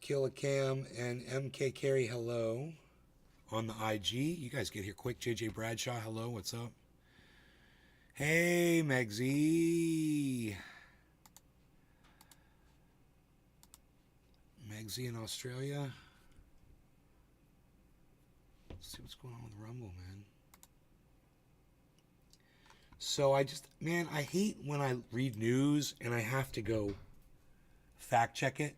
Killicam and MK Carey, hello. On the IG. You guys get here quick. JJ Bradshaw, hello. What's up? Hey, Megsy. Megsy in Australia. Let's see what's going on with Rumble, man. So I hate when I read news and I have to go fact check it.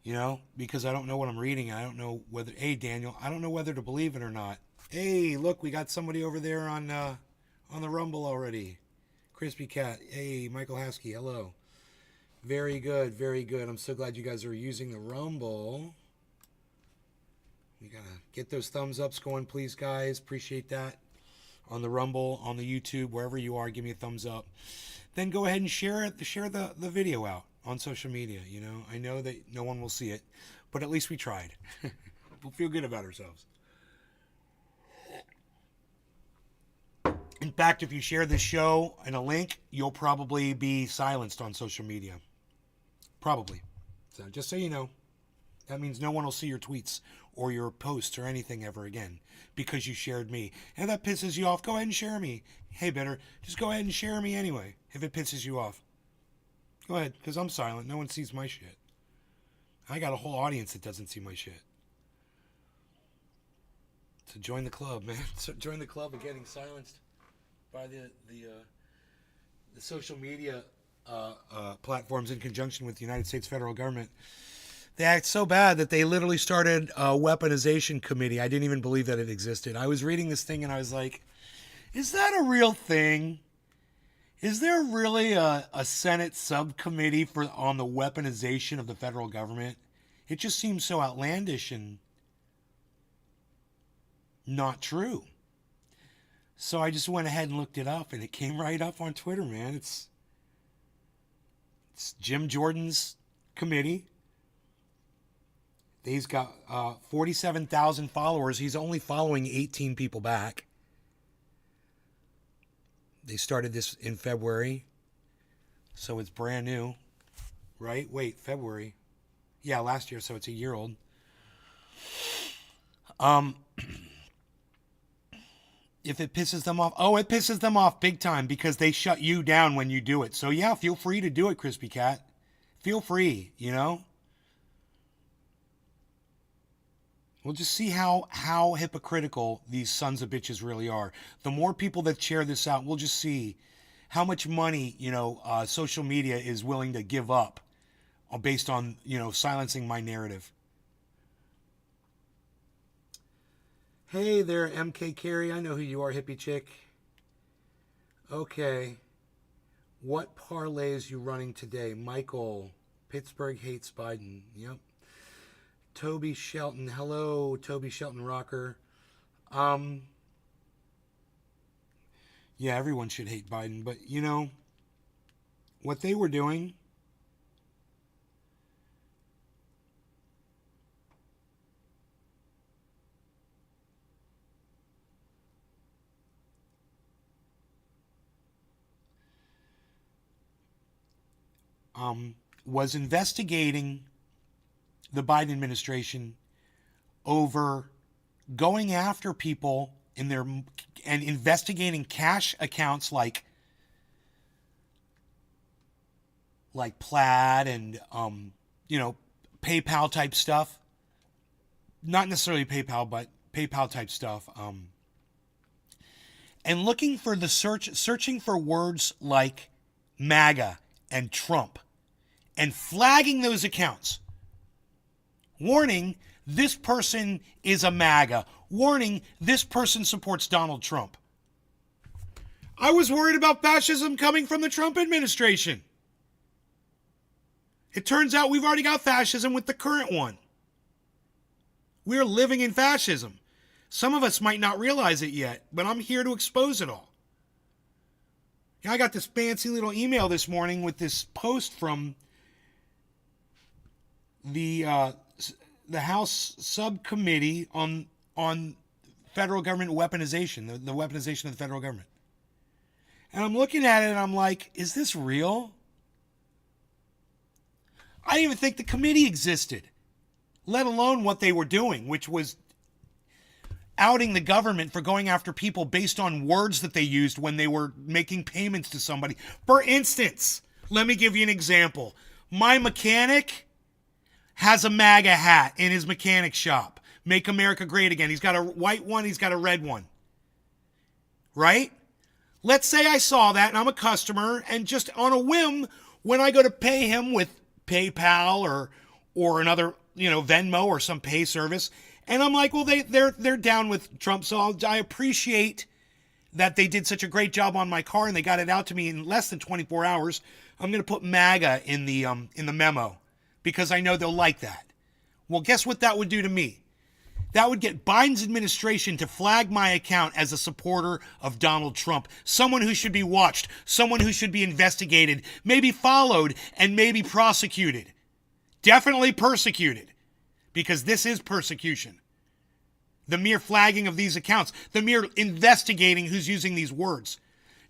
You know, because I don't know what I'm reading. I don't know whether, hey, Daniel, I don't know whether to believe it or not. Hey, look, we got somebody over there on the Rumble already. Crispy Cat. Hey, Michael Haskey, hello. Very good, very good. I'm so glad you guys are using the Rumble. We got to get those thumbs ups going, please, guys. Appreciate that. On the Rumble, on the YouTube, wherever you are, give me a thumbs up. Then go ahead and share the video out on social media. You know, I know that no one will see it, but at least we tried. We'll feel good about ourselves. In fact, if you share this show and a link, you'll probably be silenced on social media. Probably. So just so you know, that means no one will see your tweets or your posts or anything ever again because you shared me. And if that pisses you off, go ahead and share me. Hey, better, just go ahead and share me anyway if it pisses you off. Go ahead, because I'm silent. No one sees my shit. I got a whole audience that doesn't see my shit. So join the club, man. So join the club of getting silenced by the social media platforms in conjunction with the United States federal government. They act so bad that they literally started a weaponization committee. I didn't even believe that it existed. I was reading this thing and I was like, is that a real thing? Is there really a Senate subcommittee on the weaponization of the federal government? It just seems so outlandish and not true. So I just went ahead and looked it up and it came right up on Twitter, man. It's Jim Jordan's committee. He's got 47,000 followers. He's only following 18 people back. They started this in February, so it's brand new, right? Wait, February. Yeah, last year, so it's a year old. If it pisses them off, it pisses them off big time because they shut you down when you do it. So yeah, feel free to do it, Crispy Cat. Feel free, you know? We'll just see how hypocritical these sons of bitches really are. The more people that share this out, we'll just see how much money, social media is willing to give up based on, silencing my narrative. Hey there, MK Carey. I know who you are, hippie chick. Okay. What parlays you running today? Michael, Pittsburgh hates Biden. Yep. Toby Shelton. Hello, Toby Shelton Rocker. Yeah, everyone should hate Biden, but what they were doing was investigating the Biden administration over going after people in their and investigating cash accounts like Plaid and PayPal type stuff. Not necessarily PayPal, but PayPal type stuff. And looking for searching for words like MAGA and Trump and flagging those accounts. Warning, this person is a MAGA. Warning, this person supports Donald Trump. I was worried about fascism coming from the Trump administration. It turns out we've already got fascism with the current one. We're living in fascism. Some of us might not realize it yet, but I'm here to expose it all. I got this fancy little email this morning with this post from the House Subcommittee on Federal Government Weaponization, the weaponization of the federal government. And I'm looking at it and I'm like, is this real? I didn't even think the committee existed, let alone what they were doing, which was outing the government for going after people based on words that they used when they were making payments to somebody. For instance, let me give you an example. My mechanic has a MAGA hat in his mechanic shop. Make America Great Again. He's got a white one. He's got a red one. Right? Let's say I saw that and I'm a customer, and just on a whim, when I go to pay him with PayPal or another, Venmo or some pay service, and I'm like, well, they're down with Trump, so I appreciate that they did such a great job on my car and they got it out to me in less than 24 hours. I'm going to put MAGA in the memo because I know they'll like that. Well, guess what that would do to me? That would get Biden's administration to flag my account as a supporter of Donald Trump, someone who should be watched, someone who should be investigated, maybe followed, and maybe prosecuted. Definitely persecuted, because this is persecution. The mere flagging of these accounts, the mere investigating who's using these words.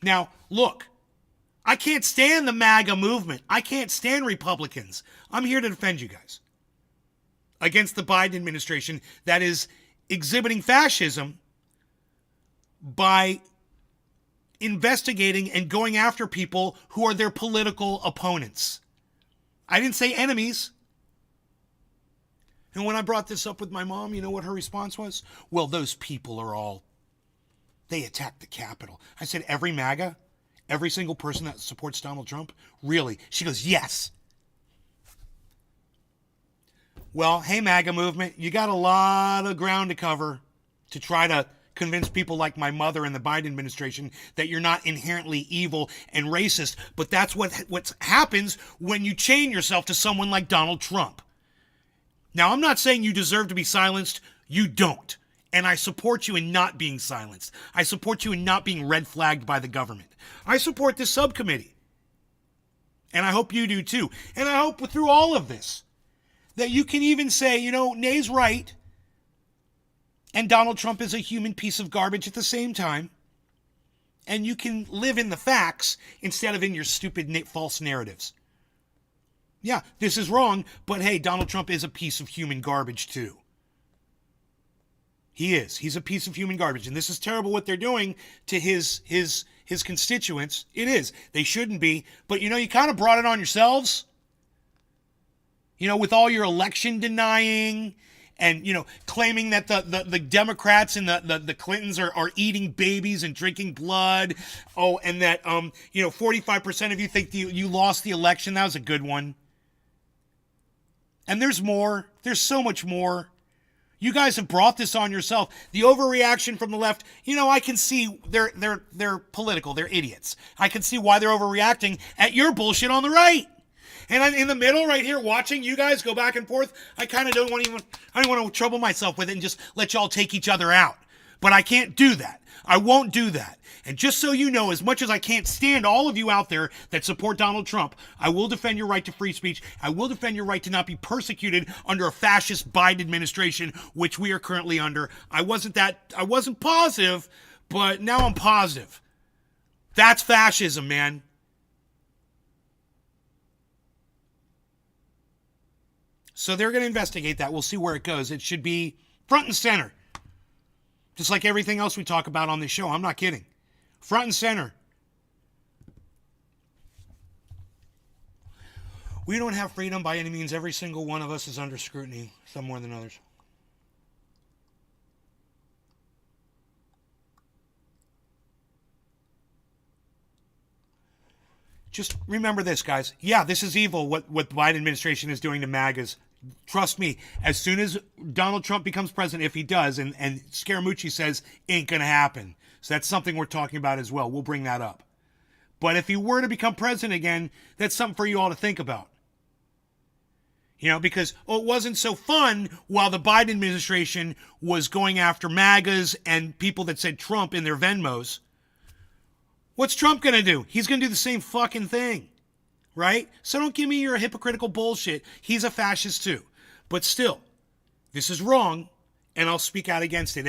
Now, look, I can't stand the MAGA movement. I can't stand Republicans. I'm here to defend you guys against the Biden administration that is exhibiting fascism by investigating and going after people who are their political opponents. I didn't say enemies. And when I brought this up with my mom, you know what her response was? Well, those people they attacked the Capitol. I said, every MAGA, every single person that supports Donald Trump? Really? She goes, yes. Well, hey, MAGA movement, you got a lot of ground to cover to try to convince people like my mother and the Biden administration that you're not inherently evil and racist. But that's what happens when you chain yourself to someone like Donald Trump. Now, I'm not saying you deserve to be silenced. You don't. And I support you in not being silenced. I support you in not being red flagged by the government. I support this subcommittee. And I hope you do too. And I hope through all of this that you can even say, Nay's right, and Donald Trump is a human piece of garbage at the same time, and you can live in the facts instead of in your stupid false narratives. Yeah, this is wrong, but hey, Donald Trump is a piece of human garbage too. He is. He's a piece of human garbage, and this is terrible what they're doing to his constituents. It is. They shouldn't be, but you kind of brought it on yourselves. With all your election denying and, claiming that the Democrats and the Clintons are eating babies and drinking blood. Oh, and that, 45% of you think you lost the election. That was a good one. And there's more. There's so much more. You guys have brought this on yourself. The overreaction from the left, I can see they're political. They're idiots. I can see why they're overreacting at your bullshit on the right. And I'm in the middle right here watching you guys go back and forth. I kind of don't want to trouble myself with it and just let y'all take each other out. But I can't do that. I won't do that. And just so you know, as much as I can't stand all of you out there that support Donald Trump, I will defend your right to free speech. I will defend your right to not be persecuted under a fascist Biden administration, which we are currently under. I wasn't positive, but now I'm positive. That's fascism, man. So they're going to investigate that. We'll see where it goes. It should be front and center. Just like everything else we talk about on this show. I'm not kidding. Front and center. We don't have freedom by any means. Every single one of us is under scrutiny, some more than others. Just remember this, guys. Yeah, this is evil, what the Biden administration is doing to MAGAs. Trust me, as soon as Donald Trump becomes president, if he does, and Scaramucci says ain't going to happen. So that's something we're talking about as well. We'll bring that up. But if he were to become president again, that's something for you all to think about. Because it wasn't so fun while the Biden administration was going after MAGAs and people that said Trump in their Venmos. What's Trump going to do? He's going to do the same fucking thing. Right? So don't give me your hypocritical bullshit. He's a fascist too. But still, this is wrong, and I'll speak out against it.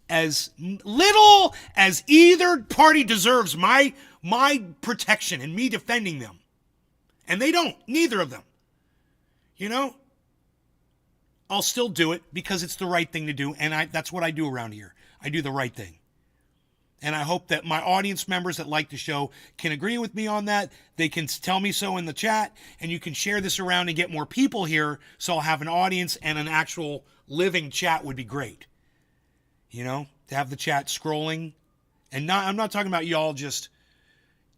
As little as either party deserves my protection and me defending them. And they don't. Neither of them. You know? I'll still do it because it's the right thing to do, and that's what I do around here. I do the right thing. And I hope that my audience members that like the show can agree with me on that. They can tell me so in the chat, and you can share this around and get more people here so I'll have an audience, and an actual living chat would be great. You know, to have the chat scrolling. And I'm not talking about y'all just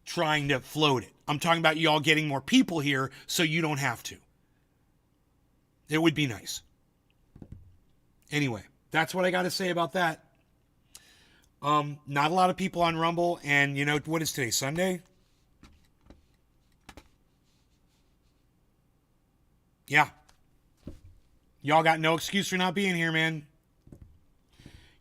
trying to float it. I'm talking about y'all getting more people here so you don't have to. It would be nice. Anyway, that's what I got to say about that. Not a lot of people on Rumble, and you know, what is today, Sunday? Yeah. Y'all got no excuse for not being here, man.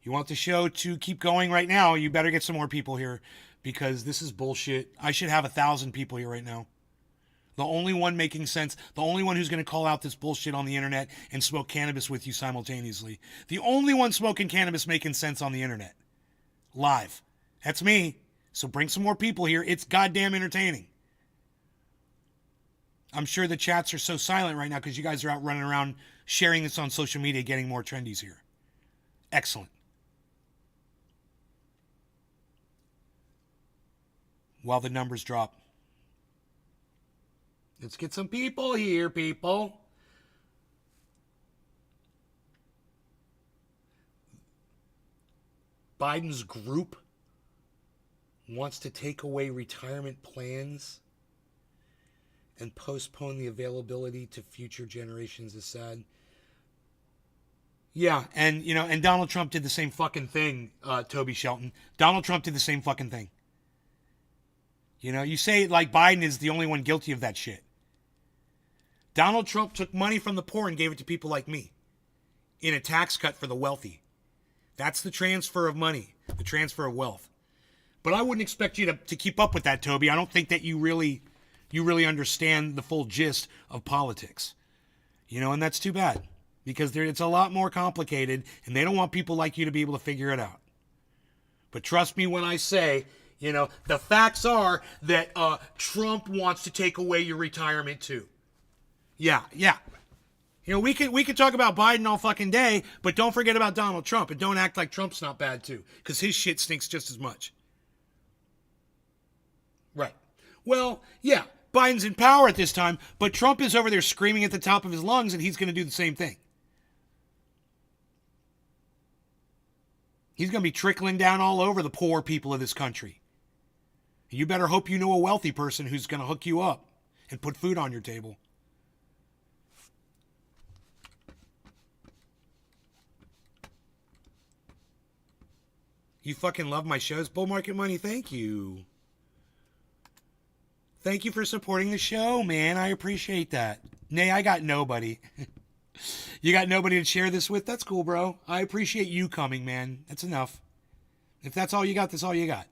You want the show to keep going right now, you better get some more people here, because this is bullshit. I should have 1,000 people here right now. The only one making sense, the only one who's going to call out this bullshit on the internet and smoke cannabis with you simultaneously. The only one smoking cannabis making sense on the internet. Live. That's me. So bring some more people here. It's goddamn entertaining. I'm sure the chats are so silent right now because you guys are out running around sharing this on social media, getting more trendies here. Excellent. While the numbers drop. Let's get some people here, people. Biden's group wants to take away retirement plans and postpone the availability to future generations is sad. Yeah, and you know, and Donald Trump did the same fucking thing, Toby Shelton. Donald Trump did the same fucking thing. You know, you say like Biden is the only one guilty of that shit. Donald Trump took money from the poor and gave it to people like me in a tax cut for the wealthy. That's the transfer of money, the transfer of wealth. But I wouldn't expect you to keep up with that, Toby. I don't think that you really understand the full gist of politics. You know, and that's too bad because it's a lot more complicated and they don't want people like you to be able to figure it out. But trust me when I say, you know, the facts are that Trump wants to take away your retirement too. Yeah. You know, we could talk about Biden all fucking day, but don't forget about Donald Trump and don't act like Trump's not bad too, because his shit stinks just as much. Right. Well, yeah, Biden's in power at this time, but Trump is over there screaming at the top of his lungs and he's going to do the same thing. He's going to be trickling down all over the poor people of this country. You better hope you know a wealthy person who's going to hook you up and put food on your table. You fucking love my shows. Bull Market Money, thank you. Thank you for supporting the show, man. I appreciate that. Nay, I got nobody. You got nobody to share this with? That's cool, bro. I appreciate you coming, man. That's enough. If that's all you got, that's all you got.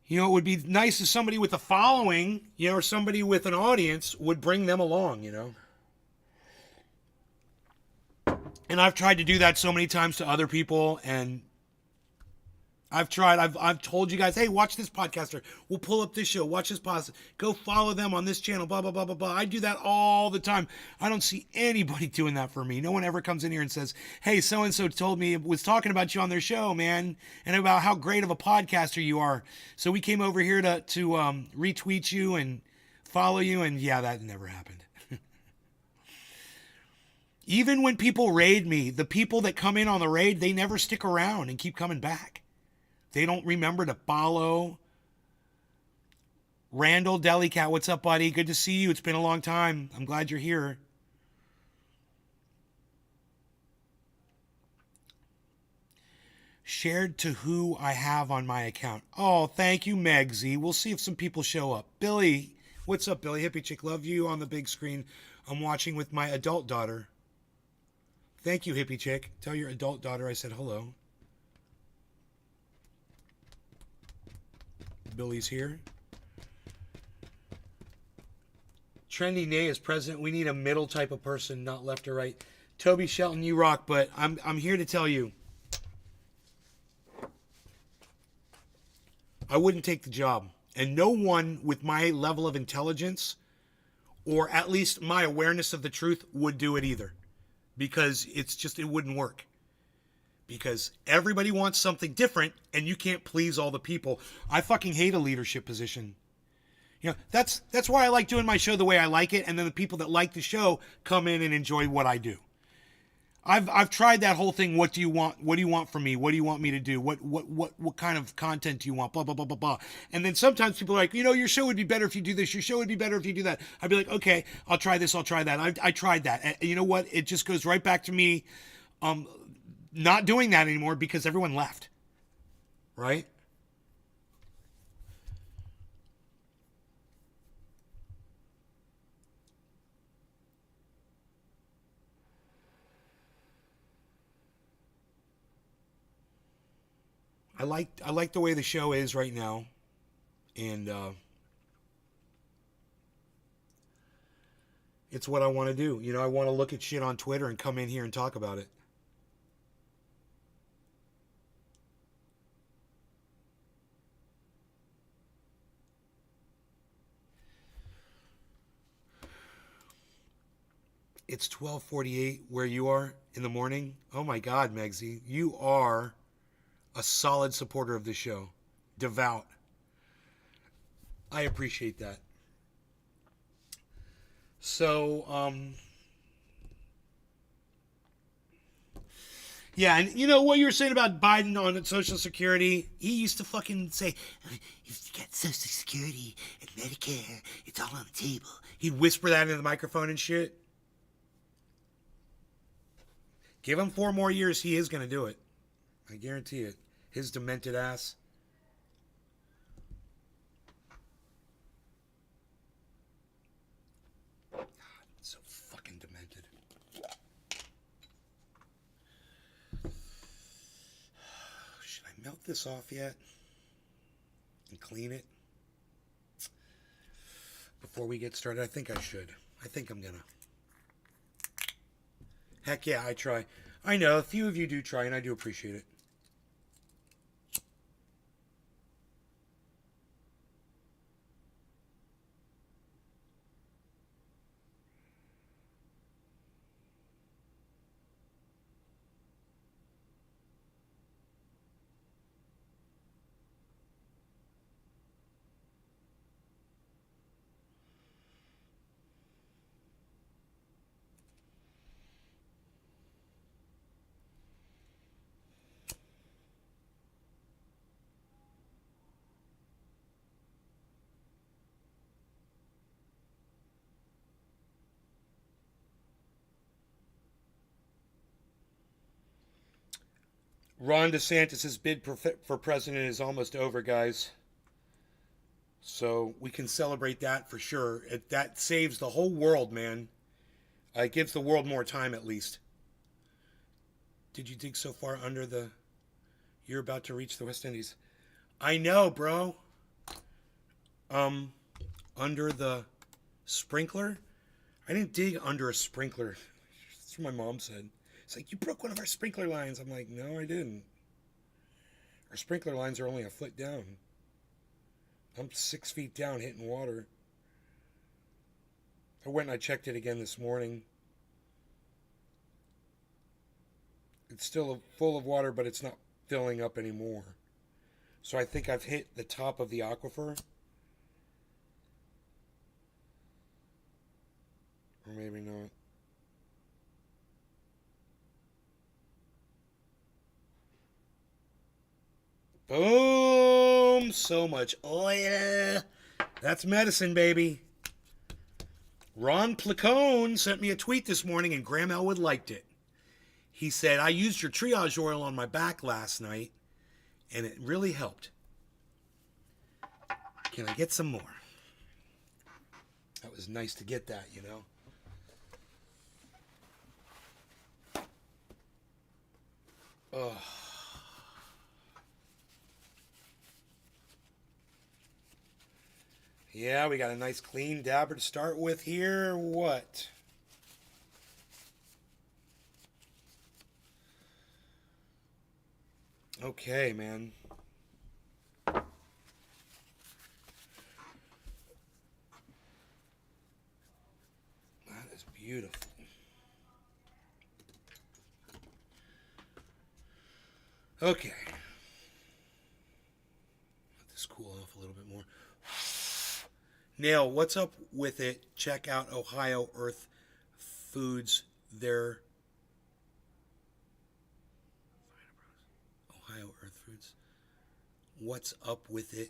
You know, it would be nice if somebody with a following, you know, or somebody with an audience would bring them along, you know. And I've tried to do that so many times to other people, and I've told you guys, hey, watch this podcaster. We'll pull up this show. Watch this podcast. Go follow them on this channel, blah, blah, blah, blah, blah. I do that all the time. I don't see anybody doing that for me. No one ever comes in here and says, hey, so-and-so told me, was talking about you on their show, man, and about how great of a podcaster you are. So we came over here to retweet you and follow you, and yeah, that never happened. Even when people raid me, the people that come in on the raid, they never stick around and keep coming back. They don't remember to follow. Randall Delicat, what's up, buddy? Good to see you. It's been a long time. I'm glad you're here. Shared to who I have on my account. Oh, thank you, Megsy. We'll see if some people show up. Billy, what's up, Billy? Hippie Chick, love you on the big screen. I'm watching with my adult daughter. Thank you, Hippie Chick. Tell your adult daughter I said hello. Billy's here. Trendy Nay is president. We need a middle type of person, not left or right. Toby Shelton, you rock, but I'm here to tell you, I wouldn't take the job. And no one with my level of intelligence or at least my awareness of the truth would do it either, because it's just, it wouldn't work. Because everybody wants something different and you can't please all the people. I fucking hate a leadership position. You know, that's why I like doing my show the way I like it, and then the people that like the show come in and enjoy what I do. I've tried that whole thing. What do you want? What do you want from me? What do you want me to do? What kind of content do you want? Blah blah blah blah blah. And then sometimes people are like, you know, your show would be better if you do this. Your show would be better if you do that. I'd be like, okay, I'll try this. I'll try that. I tried that. And you know what? It just goes right back to me, not doing that anymore because everyone left. Right? I like the way the show is right now, and it's what I want to do. You know, I want to look at shit on Twitter and come in here and talk about it. It's 12:48 where you are in the morning. Oh my God, Megsy, you are a solid supporter of the show. Devout. I appreciate that. So, yeah, and you know what you were saying about Biden on Social Security? He used to fucking say, you've got Social Security and Medicare, it's all on the table. He'd whisper that into the microphone and shit. Give him 4 more years, he is going to do it. I guarantee it. His demented ass. God, so fucking demented. Should I melt this off yet? And clean it? Before we get started? I think I should. I think I'm gonna. Heck yeah, I try. I know, a few of you do try, and I do appreciate it. Ron DeSantis' bid for president is almost over, guys. So we can celebrate that for sure. That saves the whole world, man. It gives the world more time, at least. Did you dig so far under the... You're about to reach the West Indies. I know, bro. Under the sprinkler? I didn't dig under a sprinkler. That's what my mom said. It's like, you broke one of our sprinkler lines. I'm like, no, I didn't. Our sprinkler lines are only a foot down. I'm 6 feet down hitting water. I went and I checked it again this morning. It's still full of water, but it's not filling up anymore. So I think I've hit the top of the aquifer. Or maybe not. Boom! So much oil. That's medicine, baby. Ron Placone sent me a tweet this morning, and Graham Elwood liked it. He said, I used your triage oil on my back last night, and it really helped. Can I get some more? That was nice to get that, you know. Oh. Yeah, we got a nice clean dabber to start with here. What? Okay, man. Okay. Let this cool off a little bit more. Nail, what's up with it? Check out Ohio Earth Foods. Their Ohio Earth Foods. What's up with it?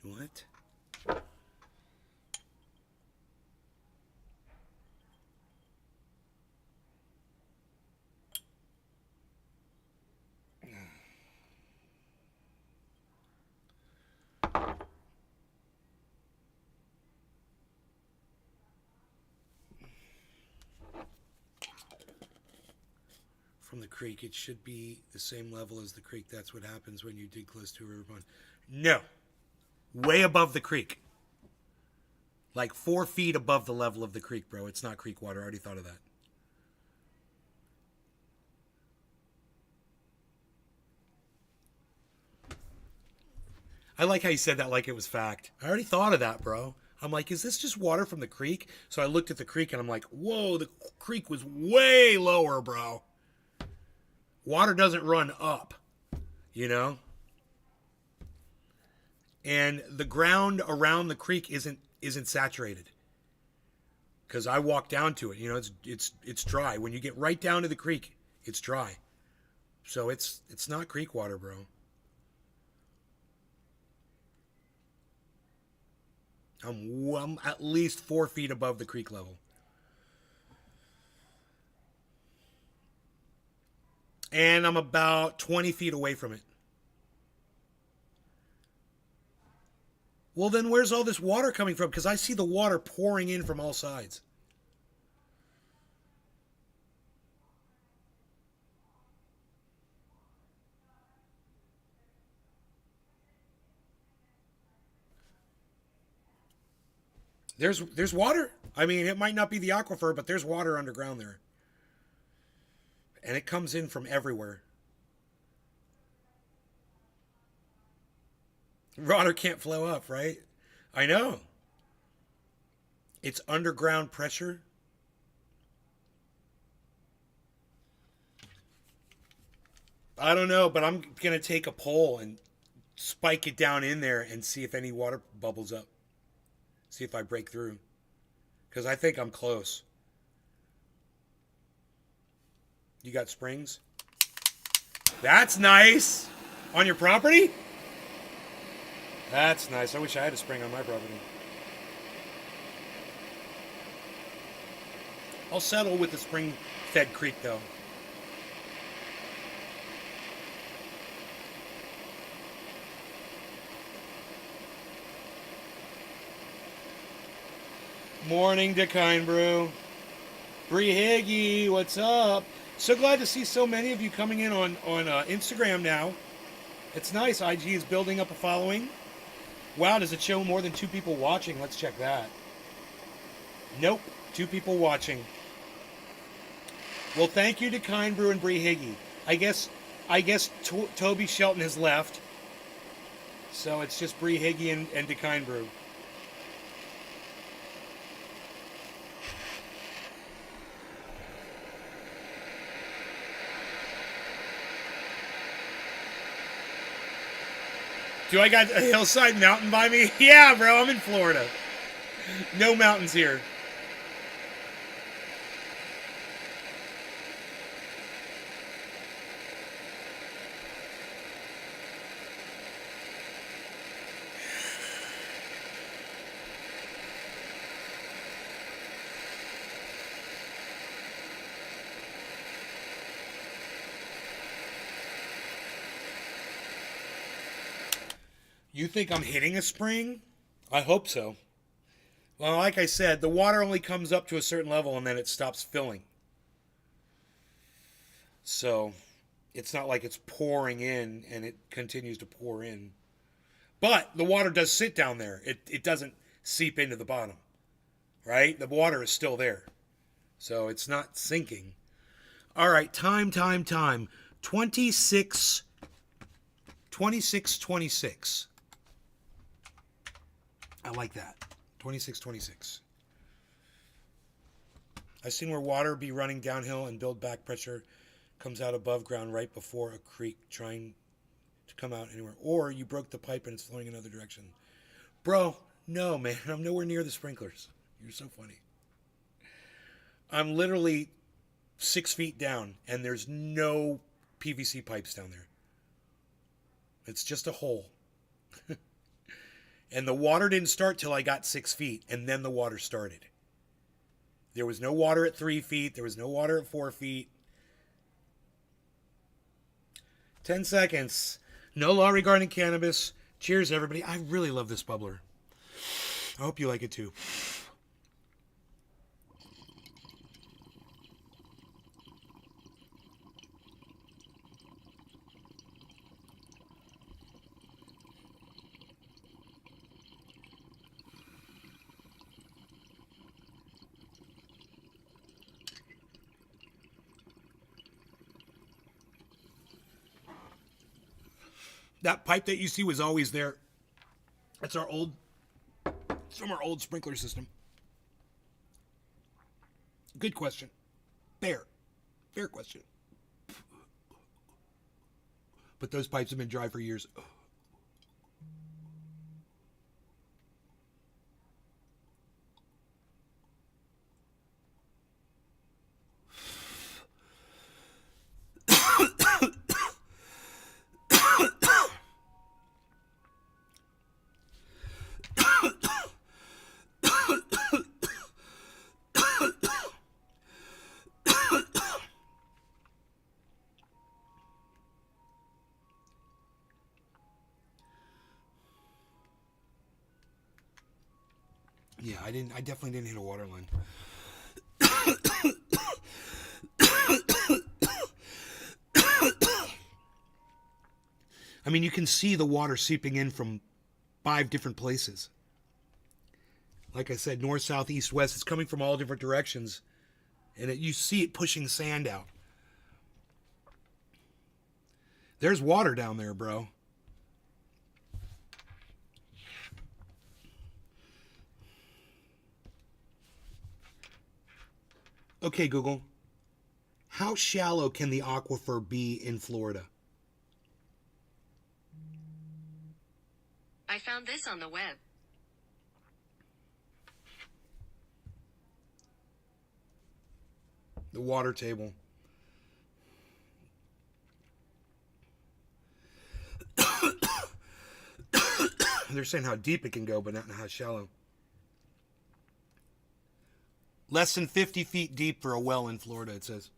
What? From the creek, it should be the same level as the creek. That's what happens when you dig close to a river pond. No. Way above the creek. Like 4 feet above the level of the creek, bro. It's not creek water. I already thought of that. I like how you said that like it was fact. I already thought of that, bro. I'm like, is this just water from the creek? So I looked at the creek and I'm like, whoa, the creek was way lower, bro. Water doesn't run up, you know? And the ground around the creek isn't saturated. Cuz I walked down to it. You know, it's dry. When you get right down to the creek, it's dry. So it's not creek water, bro. I'm at least 4 feet above the creek level. And I'm about 20 feet away from it. Well, then where's all this water coming from? Because I see the water pouring in from all sides. There's water. I mean, it might not be the aquifer, but there's water underground there. And it comes in from everywhere. Water can't flow up, right? I know. It's underground pressure. I don't know, but I'm going to take a pole and spike it down in there and see if any water bubbles up. See if I break through. Because I think I'm close. You got springs? That's nice. On your property? That's nice. I wish I had a spring on my property. I'll settle with the spring-fed creek, though. Morning, Decine Brew. Bree Higgy, what's up? So glad to see so many of you coming in on Instagram now. It's nice. IG is building up a following. Wow, does it show more than 2 people watching? Let's check that. Nope, 2 people watching. Well, thank you to Kind Brew and Bree Higgy. I guess Toby Shelton has left. So it's just Bree Higgy and Decine Brew. Do I got a hillside mountain by me? Yeah, bro, I'm in Florida. No mountains here. You think I'm hitting a spring? I hope so. Well, like I said, the water only comes up to a certain level and then it stops filling. So it's not like it's pouring in and it continues to pour in. But the water does sit down there. It doesn't seep into the bottom, right? The water is still there. So it's not sinking. All right, time. 26. I like that. 26. I've seen where water be running downhill and build back pressure comes out above ground right before a creek trying to come out anywhere. Or you broke the pipe and it's flowing in another direction. Bro, no, man. I'm nowhere near the sprinklers. You're so funny. I'm literally 6 feet down, and there's no PVC pipes down there. It's just a hole. And the water didn't start till I got 6 feet, and then the water started. There was no water at 3 feet. There was no water at 4 feet. 10 seconds. No law regarding cannabis. Cheers, everybody. I really love this bubbler. I hope you like it too. That pipe that you see was always there. That's our old, from our old sprinkler system. Good question. Fair question. But those pipes have been dry for years. Yeah, I definitely didn't hit a water line. I mean, you can see the water seeping in from 5 different places. Like I said, north, south, east, west. It's coming from all different directions. And you see it pushing sand out. There's water down there, bro. Okay, Google. How shallow can the aquifer be in Florida? I found this on the web. The water table. They're saying how deep it can go, but not how shallow. Less than 50 feet deep for a well in Florida, it says.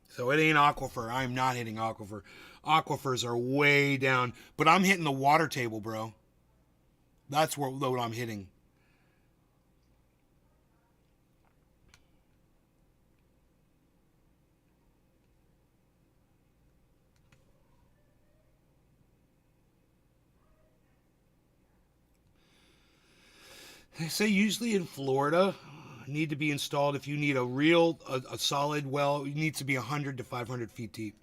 So it ain't aquifer. I'm not hitting aquifer. Aquifers are way down. But I'm hitting the water table, bro. That's what I'm hitting. They say usually in Florida, need to be installed if you need a solid well. It needs to be 100 to 500 feet deep.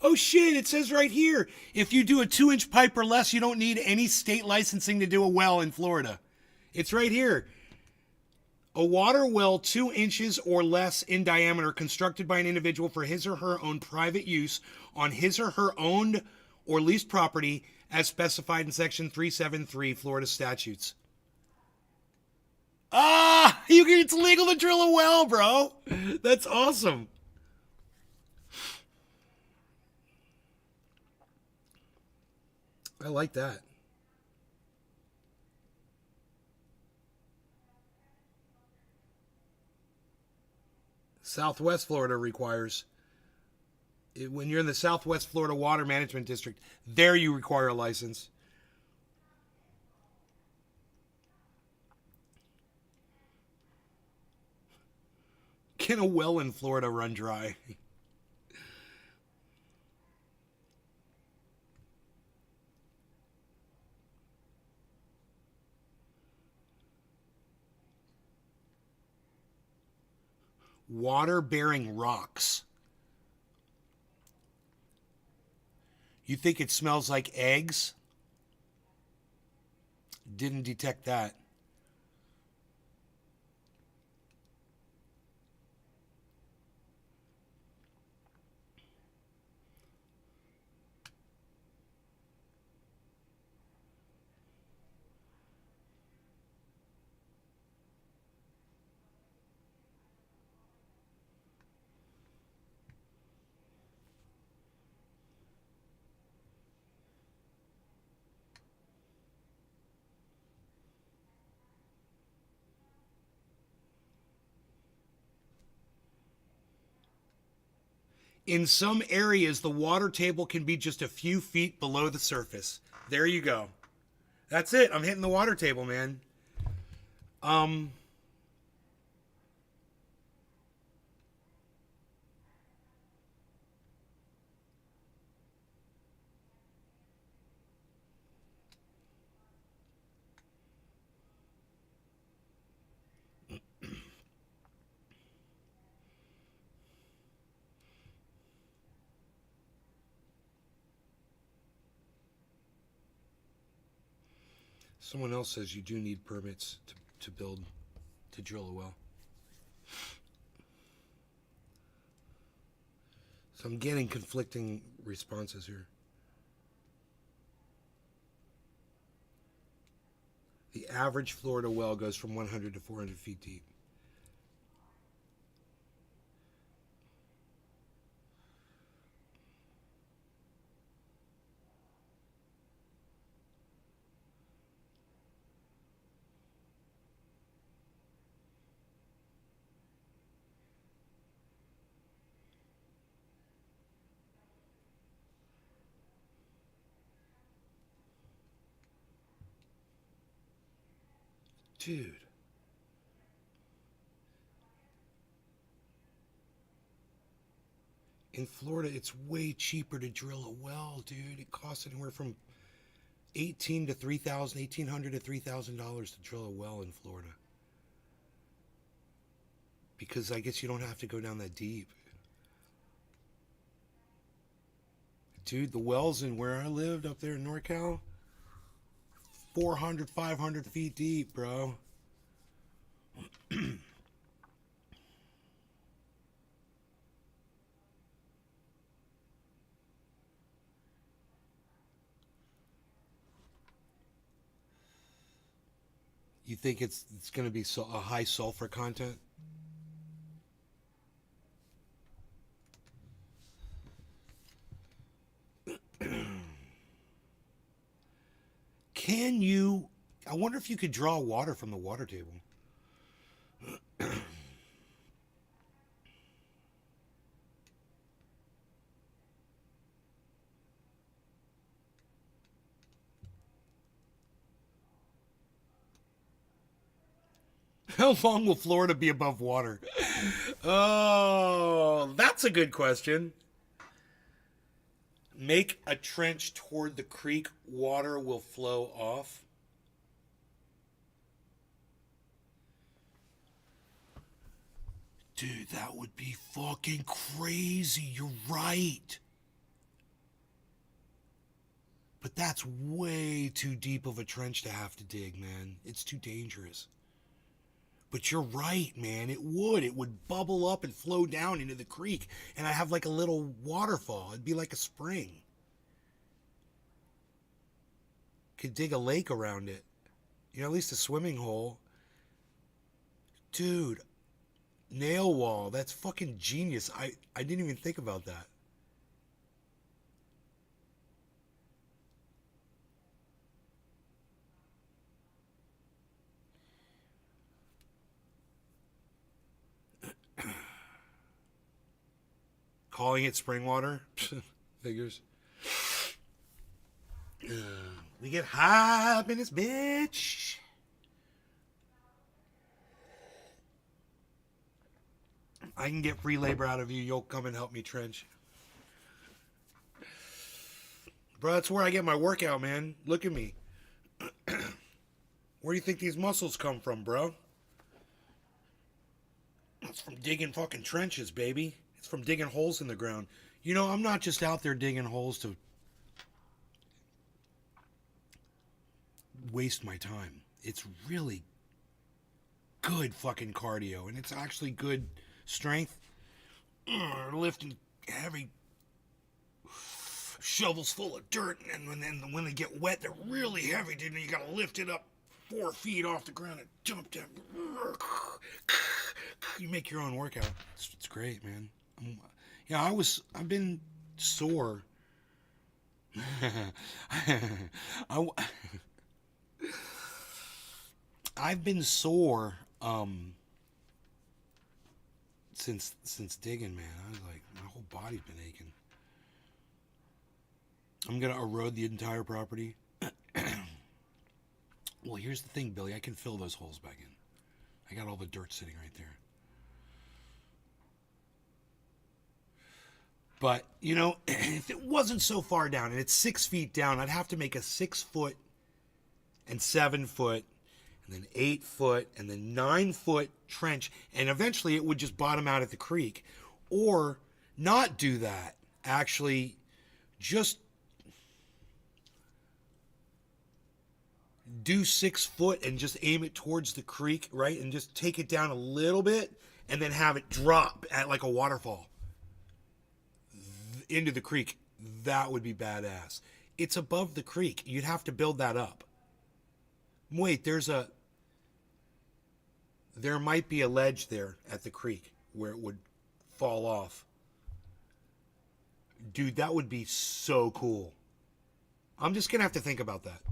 Oh shit, it says right here, if you do a 2-inch pipe or less, you don't need any state licensing to do a well in Florida. It's right here. A water well 2 inches or less in diameter constructed by an individual for his or her own private use on his or her owned or leased property as specified in Section 373 Florida statutes. It's legal to drill a well, bro. That's awesome. I like that. Southwest Florida requires, when you're in the Southwest Florida Water Management District, there you require a license. Can a well in Florida run dry? Water-bearing rocks. You think it smells like eggs? Didn't detect that. In some areas, the water table can be just a few feet below the surface. There you go. That's it. I'm hitting the water table, man. Um, Someone else says you do need permits to build, to drill a well. So I'm getting conflicting responses here. The average Florida well goes from 100 to 400 feet deep. Dude. In Florida, it's way cheaper to drill a well, dude. It costs anywhere from $1,800 to $3,000 to drill a well in Florida. Because I guess you don't have to go down that deep. Dude, the wells in where I lived up there in NorCal, 400, 500 feet deep, bro. You think it's going to be a high sulfur content? Can you? I wonder if you could draw water from the water table. How long will Florida be above water? Oh, that's a good question. Make a trench toward the creek, water will flow off. Dude, that would be fucking crazy. You're right. But that's way too deep of a trench to have to dig, man. It's too dangerous. But you're right, man. It would. It would bubble up and flow down into the creek. And I have like a little waterfall. It'd be like a spring. Could dig a lake around it. You know, at least a swimming hole. Dude, nail wall. That's fucking genius. I didn't even think about that. Calling it spring water? Figures. We get high up in this bitch. I can get free labor out of you. You'll come and help me trench. Bro, that's where I get my workout, man. Look at me. Where do you think these muscles come from, bro? It's from digging fucking trenches, baby. It's from digging holes in the ground. You know, I'm not just out there digging holes to waste my time. It's really good fucking cardio, and it's actually good strength. Lifting heavy shovels full of dirt, and when they get wet, they're really heavy, dude. And you gotta lift it up 4 feet off the ground and jump down. You make your own workout. It's great, man. Yeah, I've been sore. I've been sore since digging, man. I was like, my whole body's been aching. I'm gonna erode the entire property. Well, here's the thing, Billy. I can fill those holes back in. I got all the dirt sitting right there. But, you know, if it wasn't so far down, and it's 6 feet down, I'd have to make a 6 foot and 7 foot, and then 8 foot, and then 9 foot trench, and eventually it would just bottom out at the creek. Or not do that. Actually, just do 6 foot and just aim it towards the creek, right? And just take it down a little bit, and then have it drop at like a waterfall into the creek. That would be badass. It's above the creek. You'd have to build that up. Wait, there might be a ledge there at the creek where it would fall off. Dude, that would be so cool. I'm just gonna have to think about that.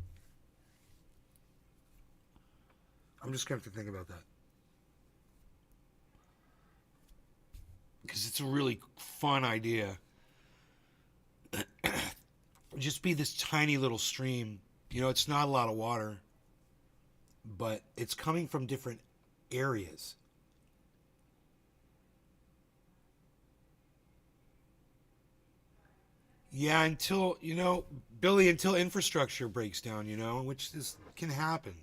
Because it's a really fun idea. Just be this tiny little stream. You know, it's not a lot of water, but it's coming from different areas. Yeah, until, you know, Billy, until infrastructure breaks down, you know, which can happen.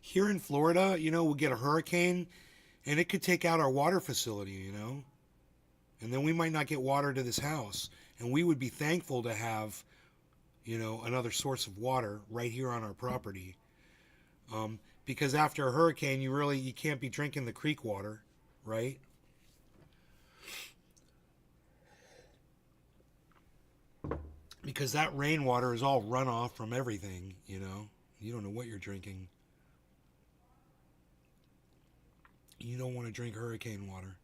Here in Florida, you know, we'll get a hurricane and it could take out our water facility, you know, and then we might not get water to this house. And we would be thankful to have, you know, another source of water right here on our property. Because after a hurricane, you can't be drinking the creek water, right? Because that rainwater is all runoff from everything, you know. You don't know what you're drinking. You don't want to drink hurricane water.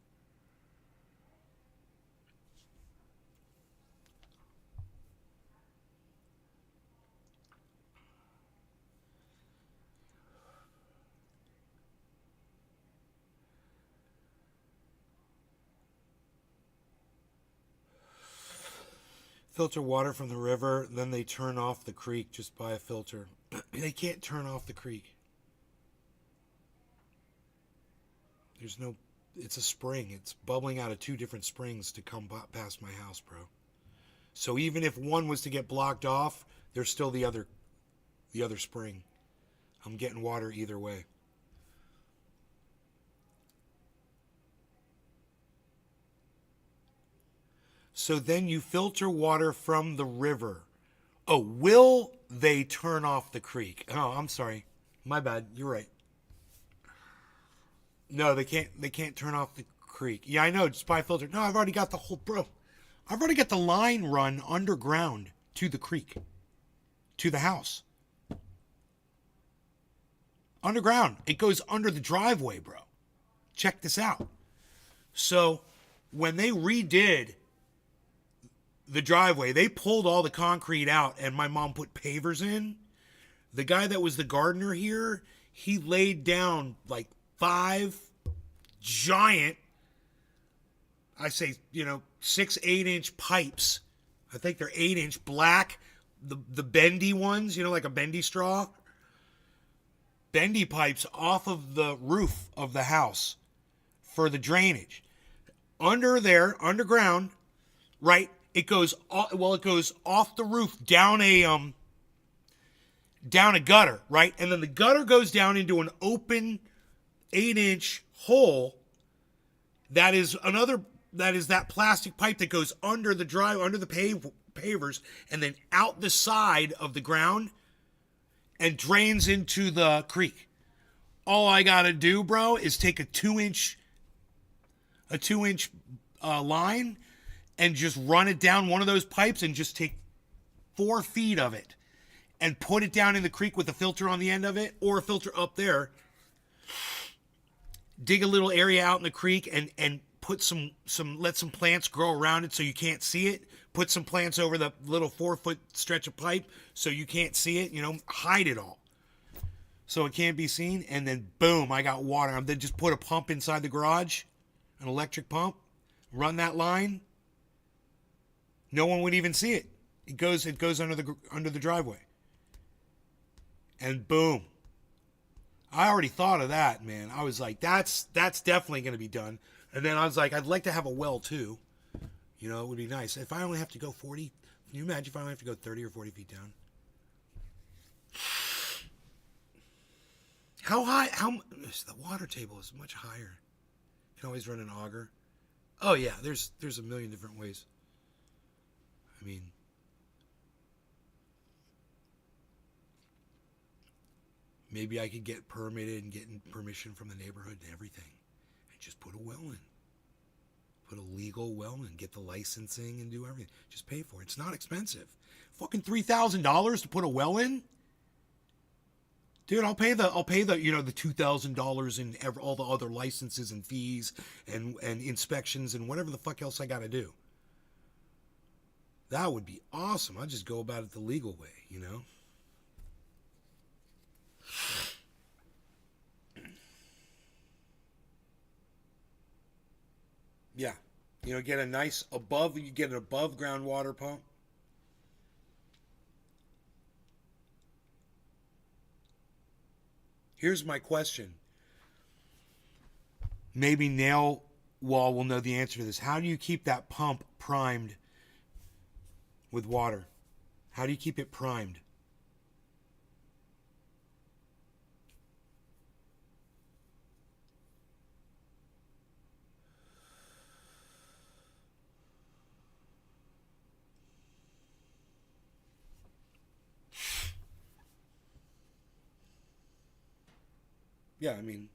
Filter water from the river, then they turn off the creek. Just buy a filter. They can't turn off the creek. It's a spring. It's bubbling out of 2 different springs to come past my house, bro. So even if one was to get blocked off, there's still the other spring. I'm getting water either way. So then you filter water from the river. Oh, will they turn off the creek? Oh, I'm sorry. My bad. You're right. No, they can't turn off the creek. Yeah, I know. Just buy a filter. No, I've already got I've already got the line run underground to the creek, to the house. Underground. It goes under the driveway, bro. Check this out. So when they redid the driveway, they pulled all the concrete out and my mom put pavers in. The guy that was the gardener here, he laid down like 5 giant, I say, 6-8 inch pipes. I think they're 8-inch black, the bendy ones, like a bendy straw. Bendy pipes off of the roof of the house for the drainage. Under there, underground, right? It goes off the roof down a gutter, right? And then the gutter goes down into an open 8-inch hole That is another. That is that plastic pipe that goes under the pavers, and then out the side of the ground and drains into the creek. All I gotta do, bro, is take a 2 inch line and just run it down one of those pipes and just take 4 feet of it and put it down in the creek with a filter on the end of it or a filter up there. Dig a little area out in the creek and put let some plants grow around it so you can't see it. Put some plants over the little 4 foot stretch of pipe so you can't see it. Hide it all so it can't be seen. And then boom, I got water. I'm then just put a pump inside the garage, an electric pump. Run that line. No one would even see it. It goes under the driveway. And boom. I already thought of that, man. I was like, that's definitely going to be done. And then I was like, I'd like to have a well too. It would be nice. If I only have to go 40, can you imagine if I only have to go 30 or 40 feet down? How high? The water table is much higher. You can always run an auger. Oh yeah, there's a million different ways. I mean, maybe I could get permitted and get permission from the neighborhood and everything, and just put a well in. Put a legal well in, get the licensing and do everything. Just pay for it. It's not expensive. Fucking $3,000 to put a well in. Dude, I'll pay the the $2,000 and all the other licenses and fees and inspections and whatever the fuck else I got to do. That would be awesome. I'll just go about it the legal way, Yeah. Get an above ground water pump. Here's my question. Maybe Nail Wall will know the answer to this. How do you keep that pump primed with water? How do you keep it primed? Yeah, I mean,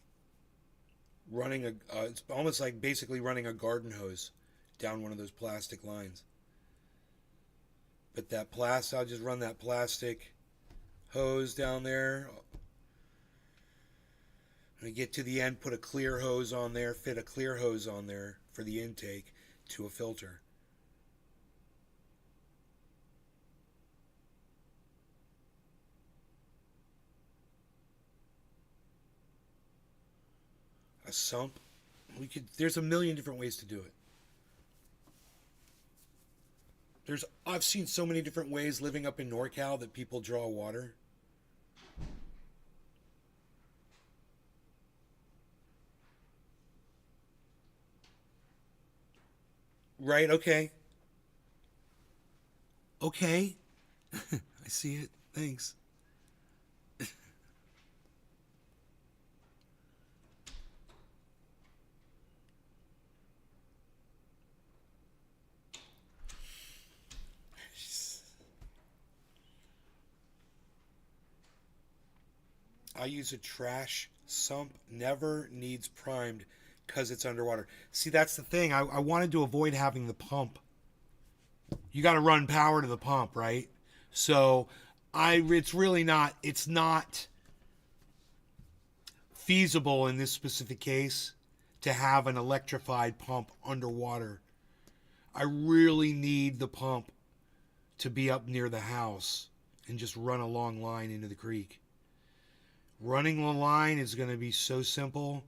it's almost like basically running a garden hose down one of those plastic lines. But I'll just run that plastic hose down there. When I get to the end, put a clear hose on there, fit a clear hose on there for the intake to a filter. A sump. There's a million different ways to do it. I've seen so many different ways living up in NorCal that people draw water. Right, okay. Okay. I see it. Thanks. I use a trash sump. Never needs primed because it's underwater. See, that's the thing. I wanted to avoid having the pump. You got to run power to the pump, right? So it's not feasible in this specific case to have an electrified pump underwater. I really need the pump to be up near the house and just run a long line into the creek. Running the line is going to be so simple.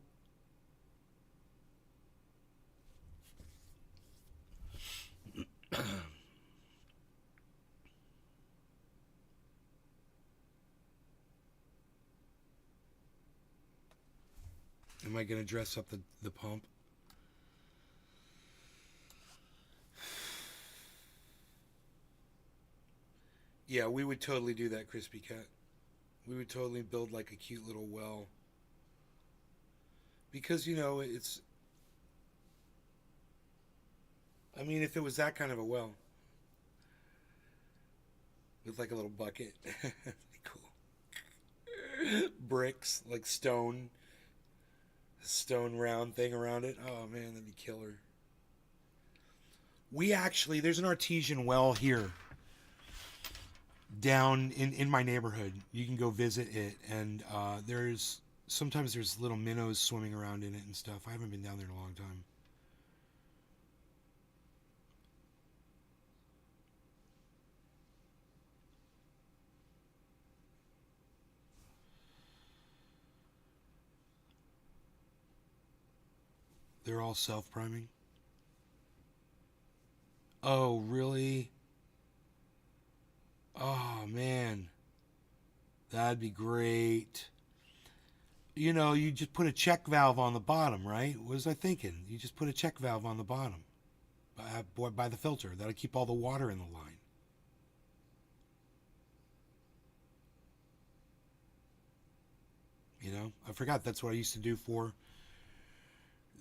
Am I going to dress up the pump? Yeah, we would totally do that, Crispy Cat. We would totally build like a cute little well. Because, I mean, if it was that kind of a well with like a little bucket, cool. Bricks, like stone round thing around it. Oh man, that'd be killer. We actually, there's an artesian well here down in my neighborhood. You can go visit it, and sometimes there's little minnows swimming around in it and stuff. I haven't been down there in a long time. They're all self-priming. Oh, really? Oh, man. That'd be great. You just put a check valve on the bottom, right? What was I thinking? You just put a check valve on the bottom by the filter. That'll keep all the water in the line. I forgot that's what I used to do for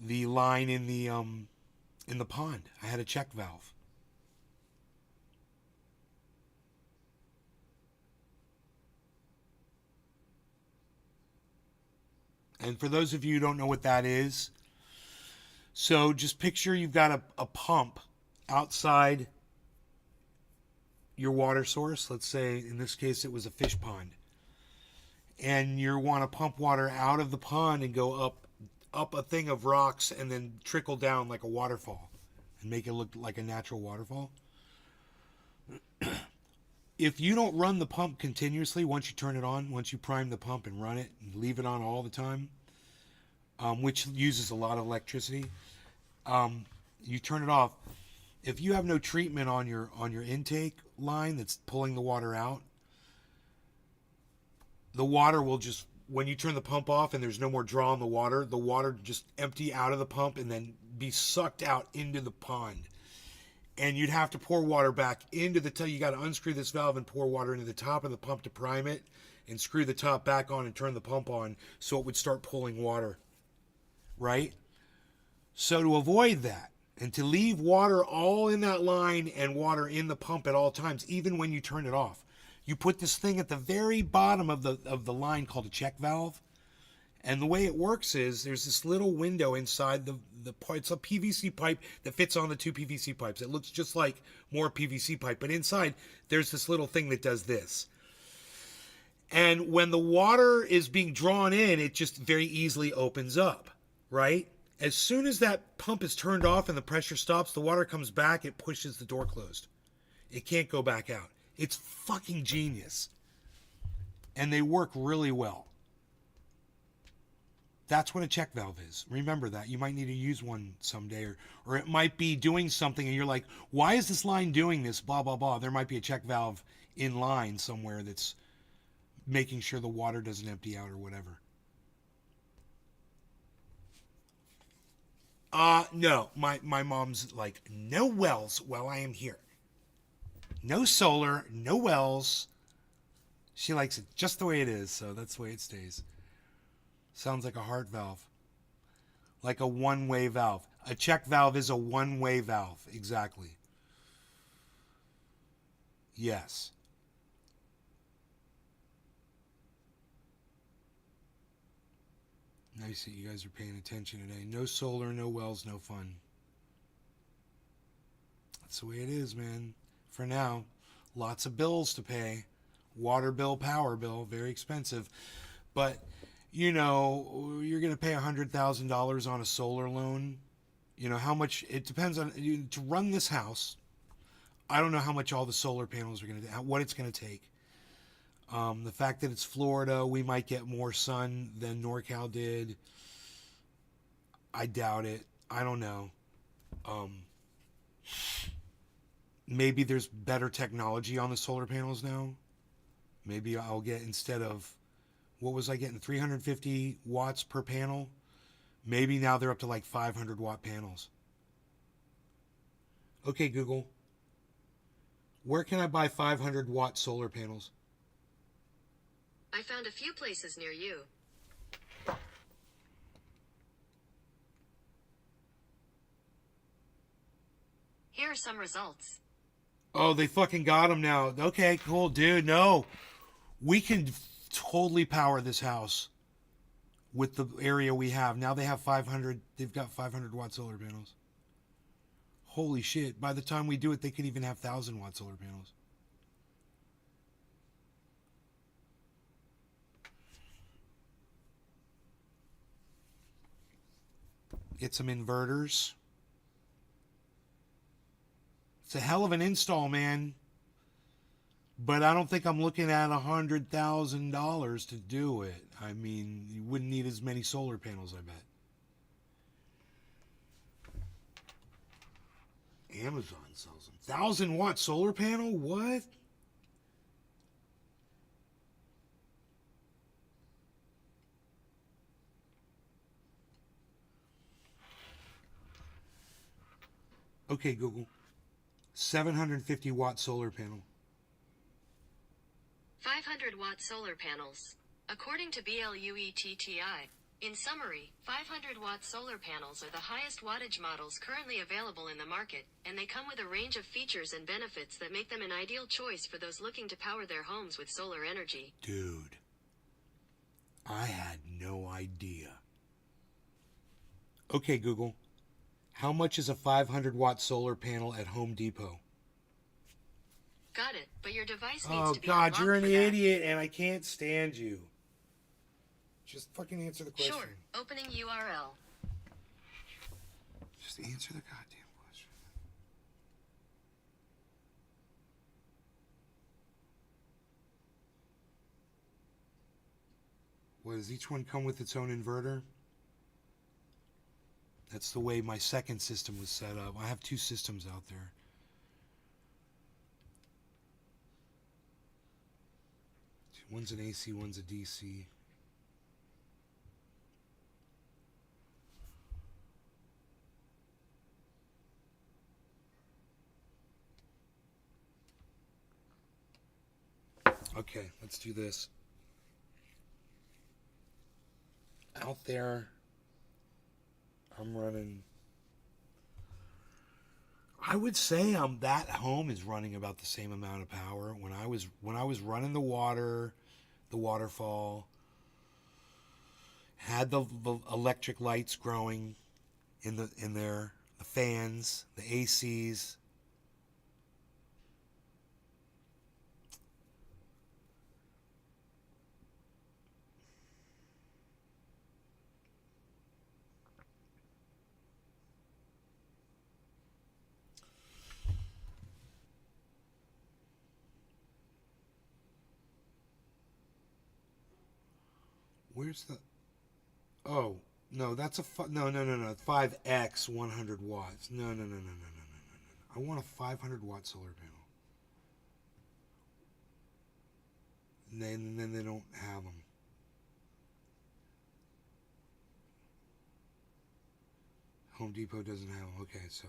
the line in the pond. I had a check valve. And for those of you who don't know what that is, so just picture you've got a pump outside your water source. Let's say in this case it was a fish pond. And you want to pump water out of the pond and go up a thing of rocks and then trickle down like a waterfall and make it look like a natural waterfall. If you don't run the pump continuously, once you turn it on, once you prime the pump and run it and leave it on all the time, which uses a lot of electricity, you turn it off. If you have no treatment on your intake line that's pulling the water out, the water will just, when you turn the pump off and there's no more draw on the water just empty out of the pump and then be sucked out into the pond. And you'd have to pour water back into you got to unscrew this valve and pour water into the top of the pump to prime it and screw the top back on and turn the pump on so it would start pulling water. Right? So to avoid that and to leave water all in that line and water in the pump at all times, even when you turn it off, you put this thing at the very bottom of the line called a check valve. And the way it works is there's this little window inside the pipe. It's a PVC pipe that fits on the two PVC pipes. It looks just like more PVC pipe, but inside there's this little thing that does this. And when the water is being drawn in, it just very easily opens up, right? As soon as that pump is turned off and the pressure stops, the water comes back, it pushes the door closed. It can't go back out. It's fucking genius. And they work really well. That's what a check valve is. Remember that. You might need to use one someday, or it might be doing something and you're like, why is this line doing this? Blah, blah, blah. There might be a check valve in line somewhere that's making sure the water doesn't empty out or whatever. No. My mom's like, no wells while I am here. No solar, no wells. She likes it just the way it is, so that's the way it stays. Sounds like a heart valve. Like a one-way valve. A check valve is a one-way valve. Exactly. Yes. Nice that you guys are paying attention today. No solar, no wells, no fun. That's the way it is, man. For now. Lots of bills to pay. Water bill, power bill, very expensive. But you're going to pay $100,000 on a solar loan. How much, it depends on, to run this house, I don't know how much all the solar panels are going to do, what it's going to take. The fact that it's Florida, we might get more sun than NorCal did. I doubt it. I don't know. Maybe there's better technology on the solar panels now. Maybe I'll get, instead of, what was I getting, 350 watts per panel? Maybe now they're up to like 500 watt panels. Okay, Google. Where can I buy 500 watt solar panels? I found a few places near you. are some results. Oh, they fucking got him now. Okay, cool, dude. No, we can totally power this house with the area we have. Now they have 500. They've got 500-watt solar panels. Holy shit. By the time we do it, they could even have 1,000-watt solar panels. Get some inverters. It's a hell of an install, man. But I don't think I'm looking at $100,000 to do it. I mean, you wouldn't need as many solar panels, I bet. Amazon sells them. 1,000-watt solar panel? What? Okay, Google. 750-watt solar panel. 500-watt solar panels. According to BLUETTI, in summary, 500-watt solar panels are the highest wattage models currently available in the market, and they come with a range of features and benefits that make them an ideal choice for those looking to power their homes with solar energy. Dude, I had no idea. Okay, Google. How much is a 500-watt solar panel at Home Depot? Got it, but your device needs Oh, to be God, unlocked you're an for that. idiot, and I can't stand you. Just fucking answer the question. Sure, opening URL. Just answer the goddamn question. What, does each one come with its own inverter? That's the way my second system was set up. I have two systems out there. One's an AC, one's a DC. Okay, let's do this. Out there, I'm running. I would say that home is running about the same amount of power. When I was running the waterfall, had the electric lights growing in there, the fans, the ACs. Where's the? Oh no, that's a no 5x 100 watts. No. I want a 500-watt solar panel. And then they don't have them. Home Depot doesn't have them. Okay, so.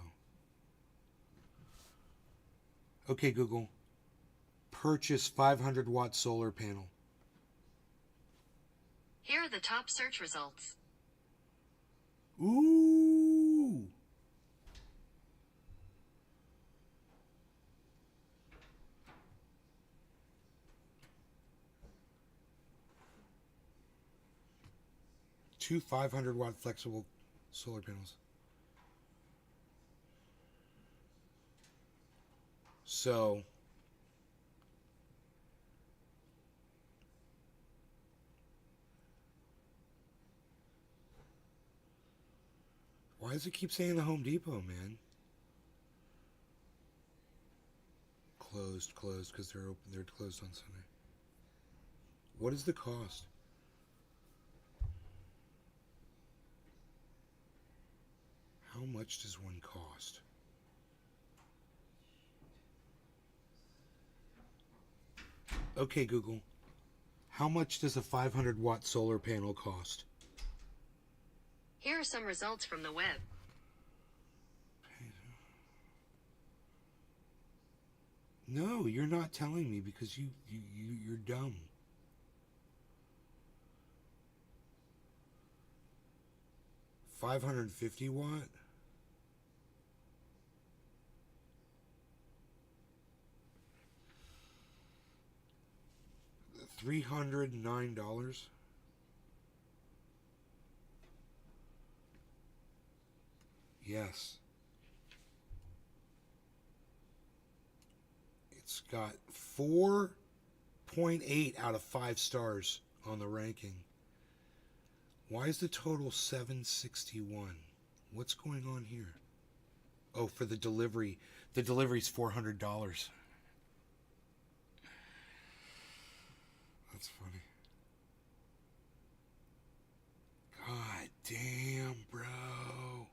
Okay, Google. Purchase 500-watt solar panel. Here are the top search results. Ooh. Two 500-watt flexible solar panels. So why does it keep saying the Home Depot, man? Closed, because they're open. They're closed on Sunday. What is the cost? How much does one cost? Okay, Google. How much does a 500-watt solar panel cost? Here are some results from the web. No, you're not telling me because you're dumb. $550 watt? $309. Yes. It's got 4.8 out of 5 stars on the ranking. Why is the total 761? What's going on here? Oh, for the delivery. The delivery's $400. That's funny. God damn, bro.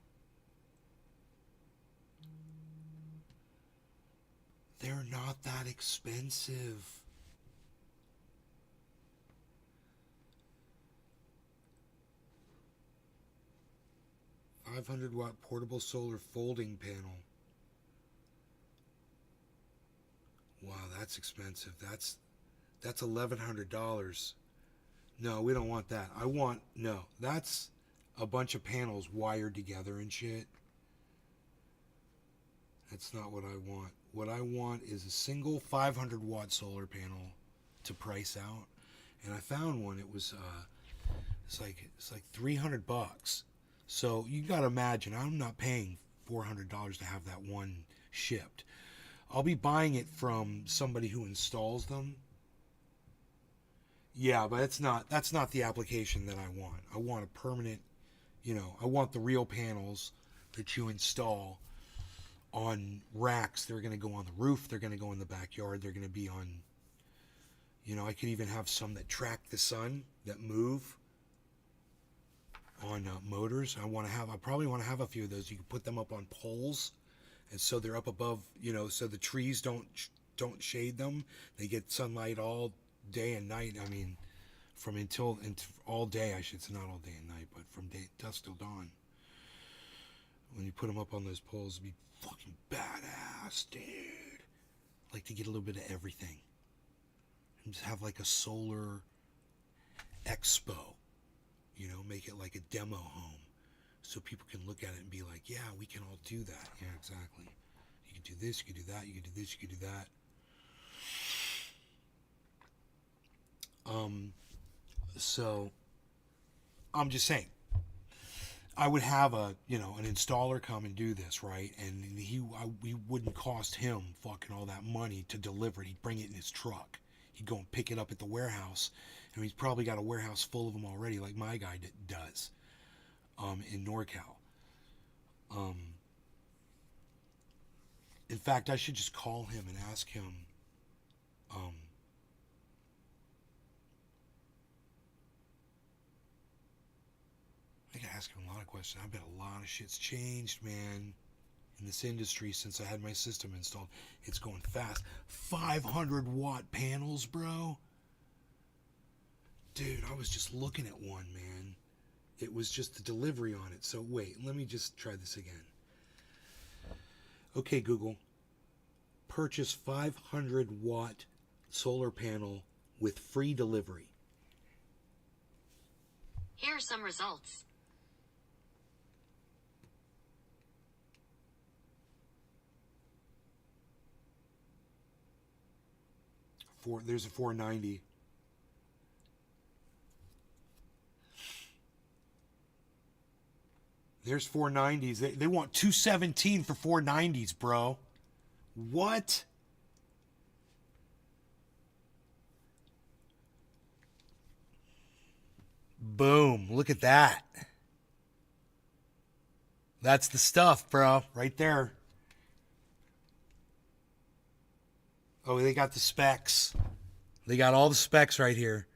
They're not that expensive. $500-watt portable solar folding panel. Wow, that's expensive. That's $1,100. No, we don't want that. No, that's a bunch of panels wired together and shit. That's not what I want. What I want is a single 500-watt solar panel to price out. And I found one. It was it's like $300. So you got to imagine, I'm not paying $400 to have that one shipped. I'll be buying it from somebody who installs them. Yeah, but that's not the application that I want. I want a permanent, I want the real panels that you install on racks. They're going to go on the roof. They're going to go in the backyard. They're going to be on, I could even have some that track the sun, that move on motors. I probably want to have a few of those. You can put them up on poles, and so they're up above, so the trees don't shade them. They get sunlight all day and night. I mean, from until all day, I should say, not all day and night, but from dusk till dawn. When you put them up on those poles, it'd be fucking badass, dude. Like to get a little bit of everything. And just have like a solar expo. Make it like a demo home. So people can look at it and be like, yeah, we can all do that. Yeah, exactly. You can do this, you can do that, you can do this, you can do that. So I'm just saying, I would have an installer come and do this, right? And we wouldn't cost him fucking all that money to deliver it. He'd bring it in his truck. He'd go and pick it up at the warehouse, and he's probably got a warehouse full of them already, like my guy does, in NorCal. In fact, I should just call him and ask him, I gotta ask him a lot of questions. I bet a lot of shit's changed, man, in this industry since I had my system installed. It's going fast. 500-watt panels, bro. Dude, I was just looking at one, man. It was just the delivery on it. So wait, let me just try this again. Okay, Google. Purchase 500-watt solar panel with free delivery. Here are some results. There's a 490. There's 490s. They want 217 for 490s, bro. What? Boom. Look at that. That's the stuff, bro. Right there. Oh, they got the specs. They got all the specs right here.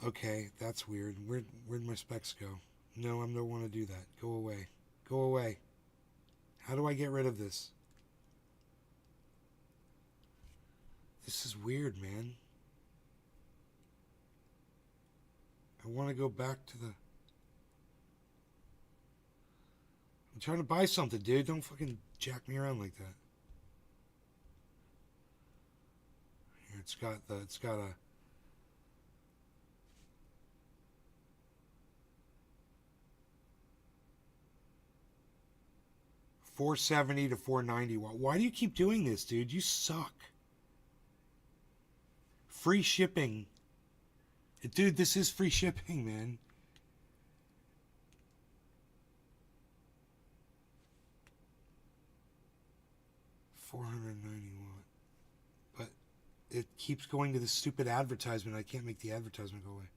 Okay, that's weird. Where'd my specs go? No, I don't want to do that. Go away. Go away. How do I get rid of this? This is weird, man. I want to go back to the... I'm trying to buy something, dude. Don't fucking jack me around like that. Here, it's got a... $470 to $490. Why do you keep doing this, dude? You suck. Free shipping. Dude, this is free shipping, man. $490 watt. But it keeps going to this stupid advertisement. I can't make the advertisement go away.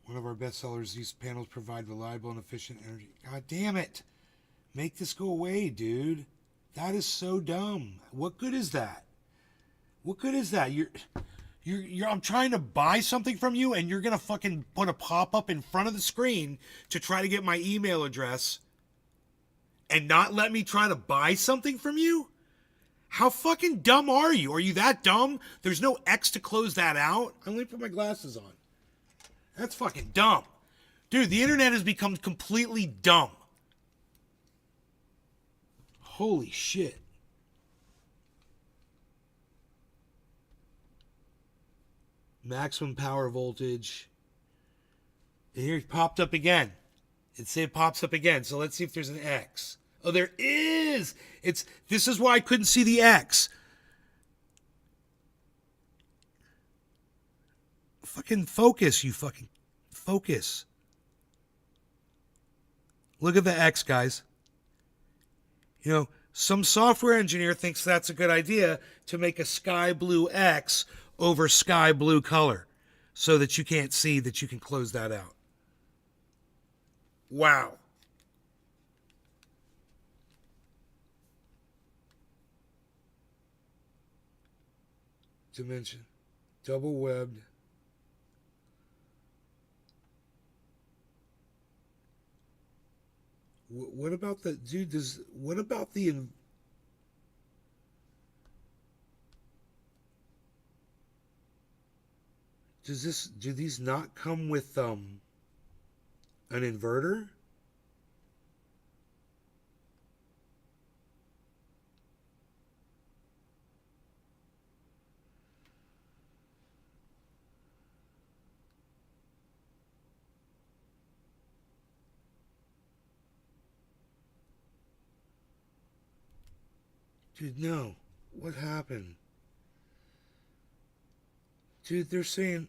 One of our best sellers, these panels provide reliable and efficient energy. God damn it. Make this go away, dude. That is so dumb. What good is that? What good is that? I'm trying to buy something from you and you're going to fucking put a pop-up in front of the screen to try to get my email address and not let me try to buy something from you? How fucking dumb are you? Are you that dumb? There's no X to close that out? I'm going to put my glasses on. That's fucking dumb. Dude, the internet has become completely dumb. Holy shit. Maximum power voltage. And here it popped up again. It pops up again. So let's see if there's an X. Oh, there is. This is why I couldn't see the X. Fucking focus, you fucking focus. Look at the X, guys. You know, some software engineer thinks that's a good idea to make a sky blue X over sky blue color so that you can't see that you can close that out. Wow. Dimension. Double webbed. What about the dude? What about the? Do these not come with an inverter? Dude, no. What happened? Dude, they're saying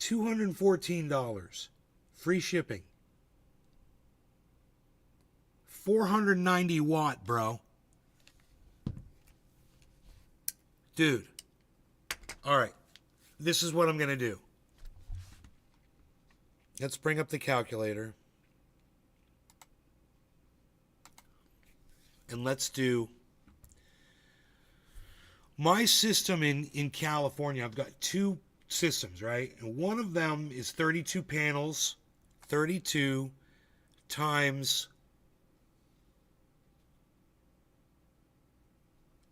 $214. Free shipping. 490 watt, bro. Dude. Alright. This is what I'm going to do. Let's bring up the calculator. And let's do my system in California. I've got two systems, right? And one of them is 32 panels, 32 times,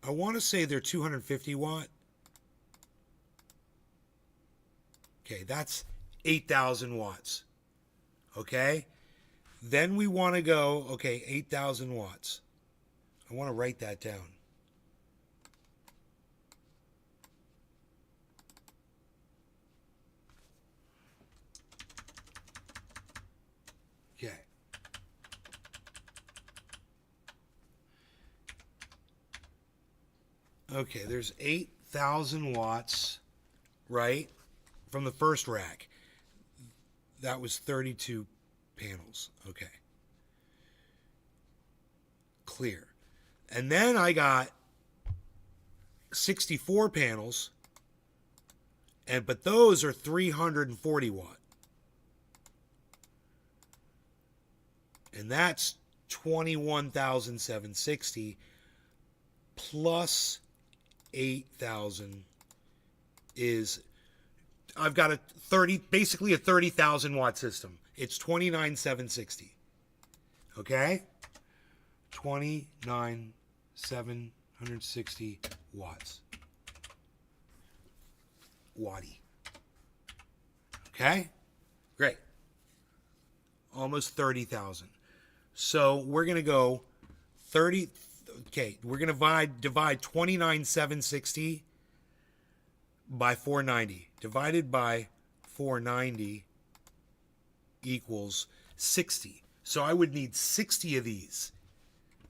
I want to say they're 250 watt. Okay, that's 8,000 watts. Okay? Then we want to go, okay, 8,000 watts. I want to write that down. Okay. Okay, there's 8,000 watts, right? From the first rack. That was 32 panels. Okay. Clear. And then I got 64 panels, but those are 340 watt. And that's 21,760 plus 8,000 is, I've got basically a 30,000 watt system. It's 29,760. Okay? 29,760 watts. Watty. Okay? Great. Almost 30,000. So we're going to go 30. Okay, we're going to divide 29,760 by 490. Divided by 490 equals 60. So I would need 60 of these,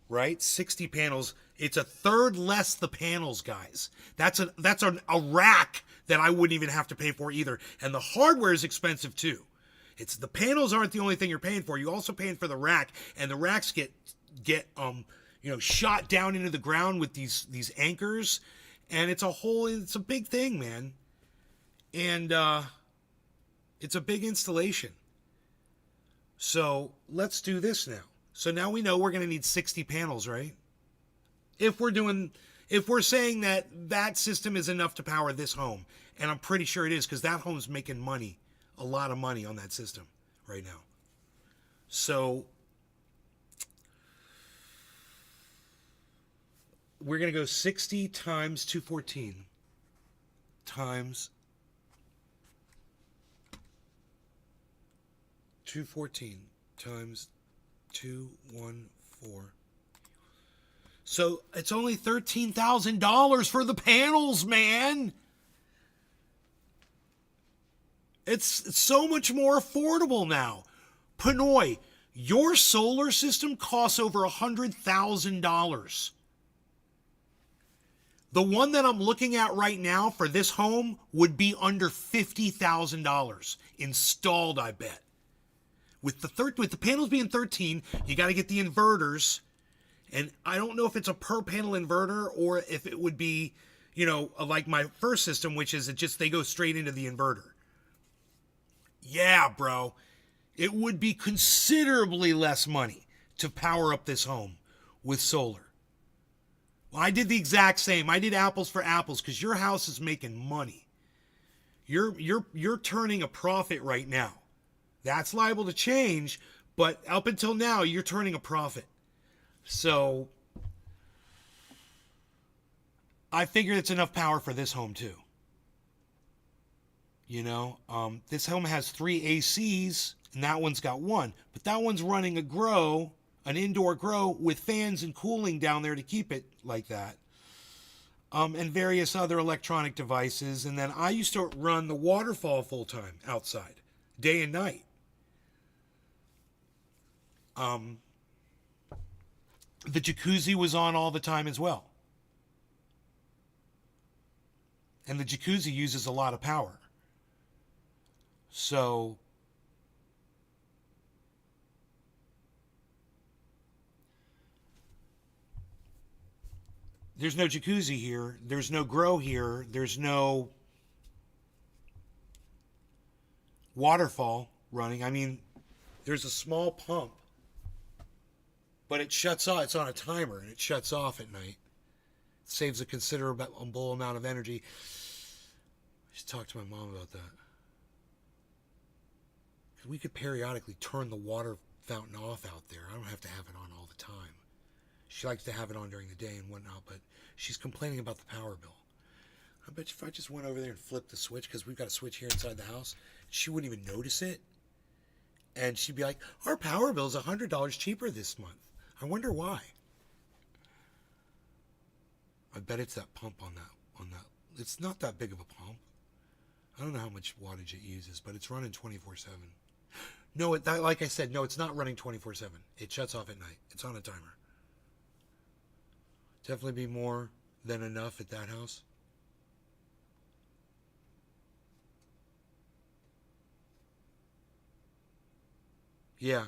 right? 60 panels. It's a third less the panels, guys. That's a rack that I wouldn't even have to pay for either. And the hardware is expensive too. It's the panels aren't the only thing you're paying for. You're also paying for the rack, and the racks get shot down into the ground with these anchors, and it's a big thing, man. And it's a big installation. So let's do this now. So now we know we're going to need 60 panels, right? If we're saying that system is enough to power this home, and I'm pretty sure it is, because that home's making money, a lot of money on that system right now. So we're going to go 60 times 214 times 214 times 214. So it's only $13,000 for the panels, man. It's so much more affordable now. Pinoy, your solar system costs over $100,000. The one that I'm looking at right now for this home would be under $50,000 installed, I bet. With the panels being 13, you got to get the inverters. And I don't know if it's a per panel inverter or if it would be, like my first system, which is they go straight into the inverter. Yeah, bro. It would be considerably less money to power up this home with solar. Well, I did the exact same. I did apples for apples because your house is making money. You're turning a profit right now. That's liable to change, but up until now, you're turning a profit. So I figured it's enough power for this home too. This home has 3 ACs, and that one's got 1. But that one's running an indoor grow with fans and cooling down there to keep it like that. And various other electronic devices. And then I used to run the waterfall full time outside, day and night. The jacuzzi was on all the time as well. And the jacuzzi uses a lot of power. So there's no jacuzzi here. There's no grow here. There's no waterfall running. I mean, there's a small pump, but it shuts off. It's on a timer, and it shuts off at night. It saves a considerable amount of energy. I should talk to my mom about that. Because we could periodically turn the water fountain off out there. I don't have to have it on all the time. She likes to have it on during the day and whatnot, but she's complaining about the power bill. I bet if I just went over there and flipped the switch, because we've got a switch here inside the house, she wouldn't even notice it. And she'd be like, our power bill is $100 cheaper this month. I wonder why. I bet it's that pump on that. It's not that big of a pump. I don't know how much wattage it uses, but it's running 24/7. No, like I said, no, it's not running 24/7. It shuts off at night. It's on a timer. Definitely be more than enough at that house. Yeah.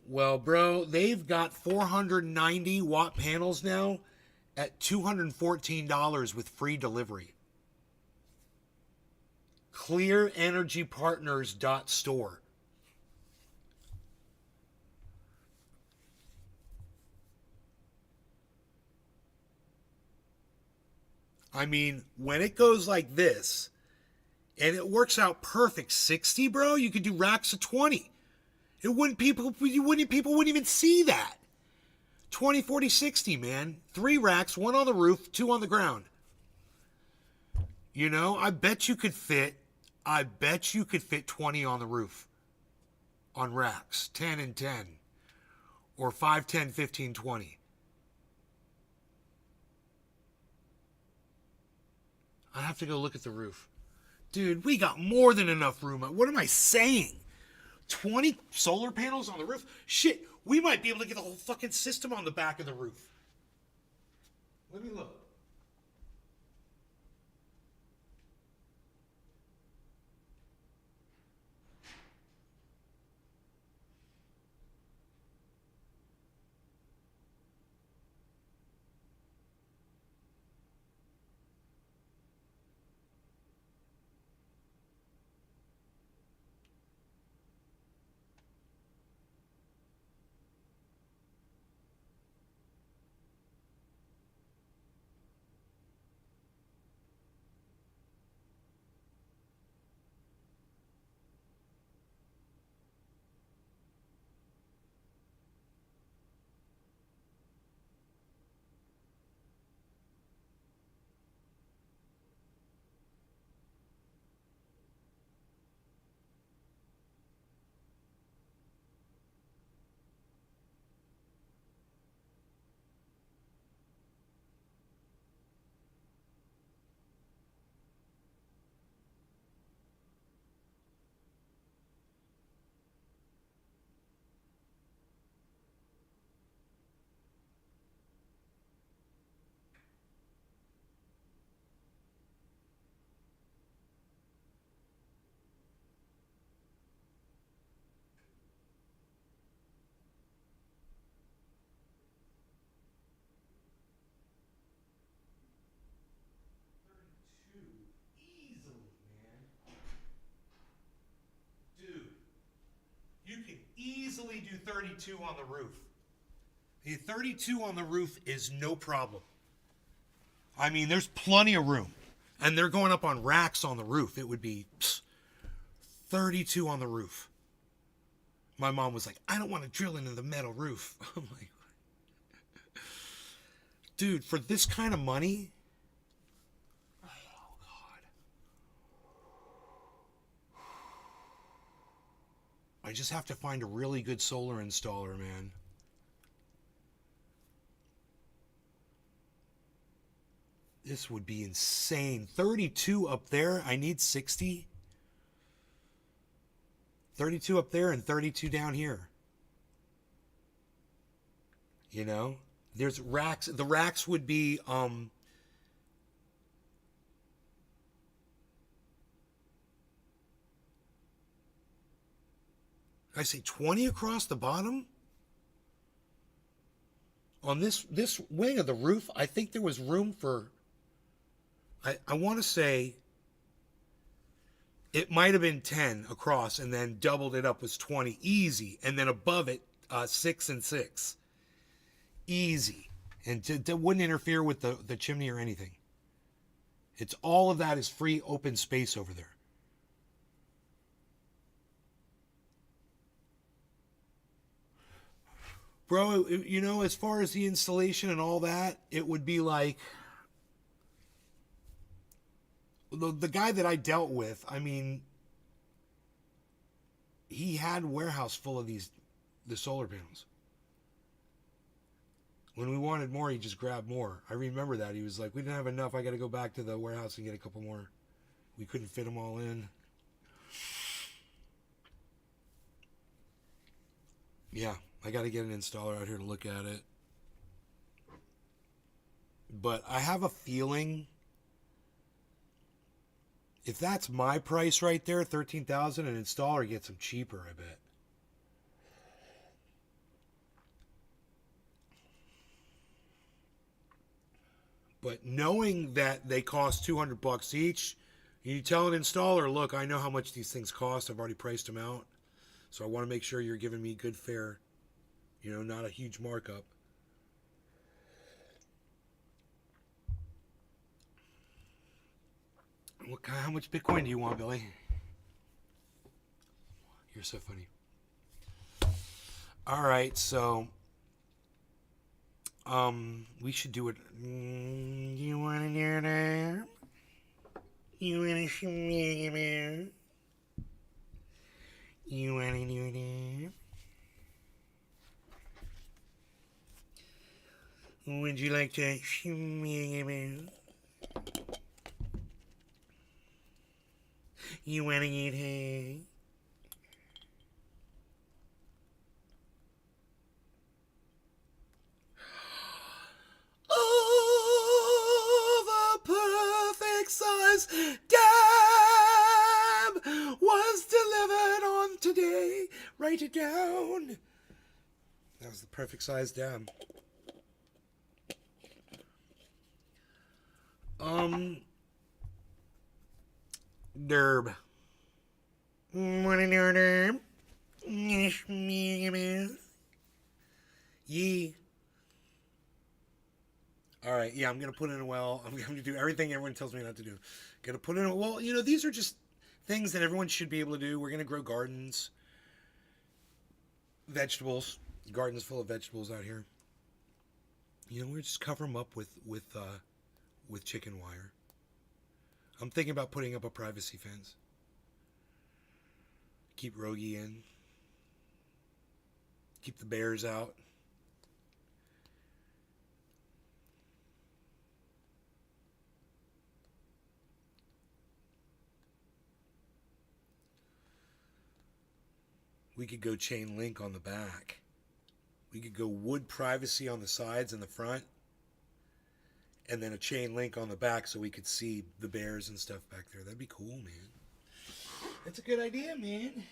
Well, bro, they've got 490 watt panels now at $214 with free delivery. ClearEnergyPartners.store. I mean, when it goes like this, and it works out perfect, 60, bro, you could do racks of 20. People wouldn't even see that. 20, 40, 60, man. 3 racks, 1 on the roof, 2 on the ground. I bet you could fit 20 on the roof. On racks. 10 and 10. Or 5, 10, 15, 20. I have to go look at the roof. Dude, we got more than enough room. What am I saying? 20 solar panels on the roof? Shit, we might be able to get the whole fucking system on the back of the roof. Let me look. Easily, man. Dude, you can easily do 32 on the roof. The 32 on the roof is no problem. I mean, there's plenty of room. And they're going up on racks on the roof. It would be 32 on the roof. My mom was like, I don't want to drill into the metal roof. I'm like, dude, for this kind of money, oh God. I just have to find a really good solar installer, man. This would be insane. 32 up there. I need 60. 32 up there and 32 down here. You know? There's racks. The racks would be I say 20 across the bottom? On this wing of the roof, I think there was room for I want to say it might have been 10 across and then doubled it up was 20 easy, and then above it 6 and 6 easy, and that wouldn't interfere with the chimney or anything. It's all of that is free open space over there. Bro, you know, as far as the installation and all that, it would be like the guy that I dealt with, I mean, he had a warehouse full of the solar panels. When we wanted more, he just grabbed more. I remember that. He was like, we didn't have enough. I got to go back to the warehouse and get a couple more. We couldn't fit them all in. Yeah, I got to get an installer out here to look at it. But I have a feeling if that's my price right there, $13,000, an installer gets them cheaper, I bet. But knowing that they cost $200 each, you tell an installer, look, I know how much these things cost. I've already priced them out. So I want to make sure you're giving me good fare, you know, not a huge markup. How much Bitcoin do you want, Billy? You're so funny. All right, so we should do it. You want to do that? You want to show me? You want to do that? Would you like to show me? You wanna eat hay? Oh, the perfect size dam was delivered on today. Write it down. That was the perfect size dam. Derb. Wanna know derb? Yee. All right, yeah, I'm gonna put in a well. I'm gonna do everything everyone tells me not to do. Gonna put in a well. You know, these are just things that everyone should be able to do. We're gonna grow gardens, vegetables, gardens full of vegetables out here. You know, we just cover them up with chicken wire. I'm thinking about putting up a privacy fence. Keep Rogie in. Keep the bears out. We could go chain link on the back. We could go wood privacy on the sides and the front. And then a chain link on the back so we could see the bears and stuff back there. That'd be cool, man. That's a good idea, man.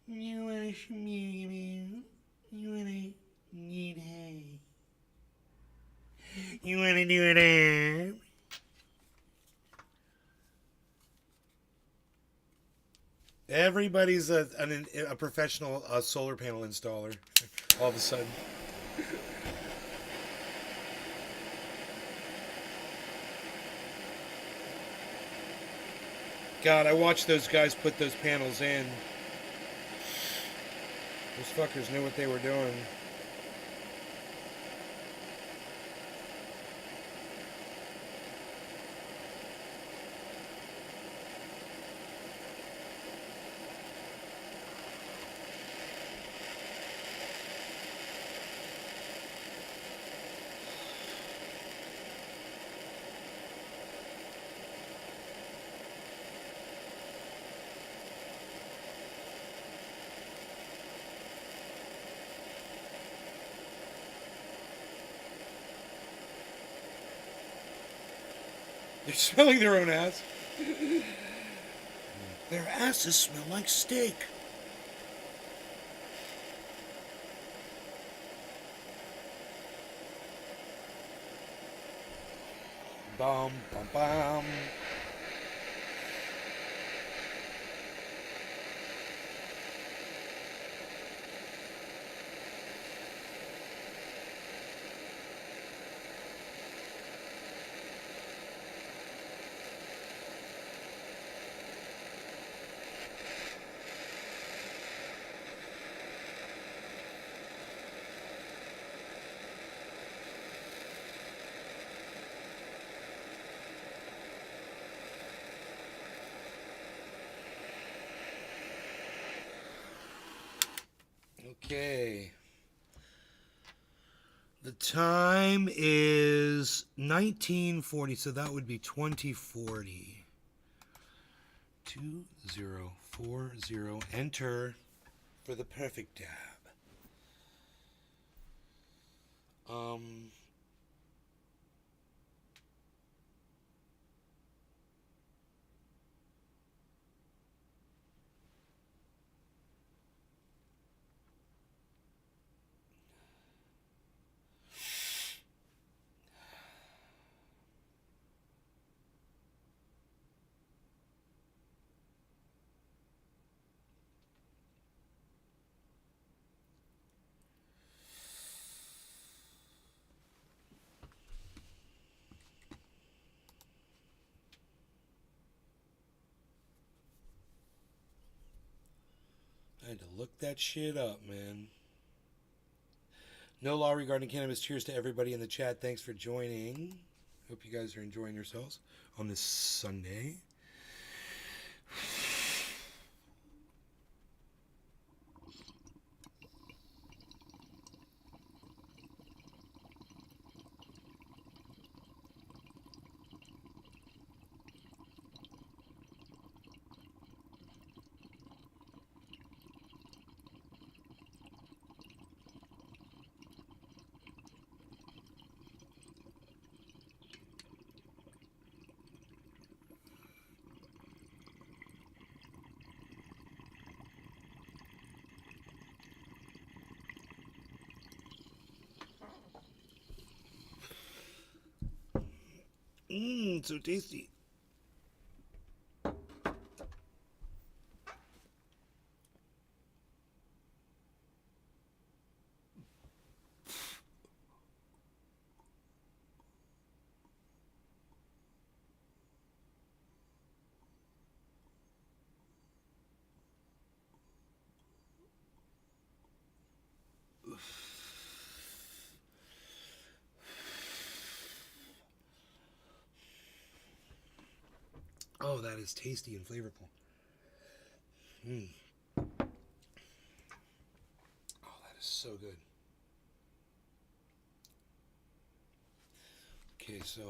You wanna shmee, man? You wanna eat hay? You wanna do it, Everybody's a professional solar panel installer. All of a sudden. God, I watched those guys put those panels in. Those fuckers knew what they were doing. They're smelling their own ass. Their asses smell like steak. Bum, bum, bum. Okay. The time is 1940, so that would be 2040. 2040. Enter for the perfect dab. I had to look that shit up, man. No law regarding cannabis. Cheers to everybody in the chat. Thanks for joining. Hope you guys are enjoying yourselves on this Sunday. Mmm, so tasty. Oh, that is tasty and flavorful. Mm. Oh, that is so good. Okay, so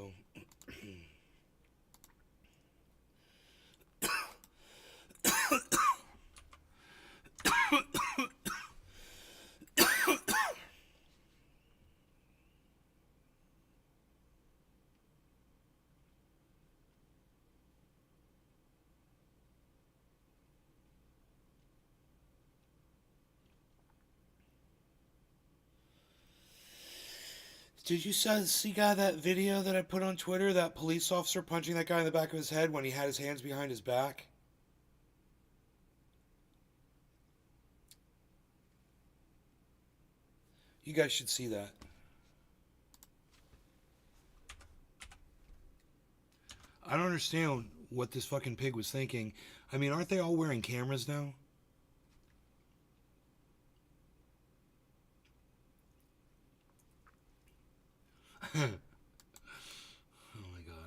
did you see guy that video that I put on Twitter? That police officer punching that guy in the back of his head when he had his hands behind his back. You guys should see that. I don't understand what this fucking pig was thinking. I mean, aren't they all wearing cameras now? Oh my god.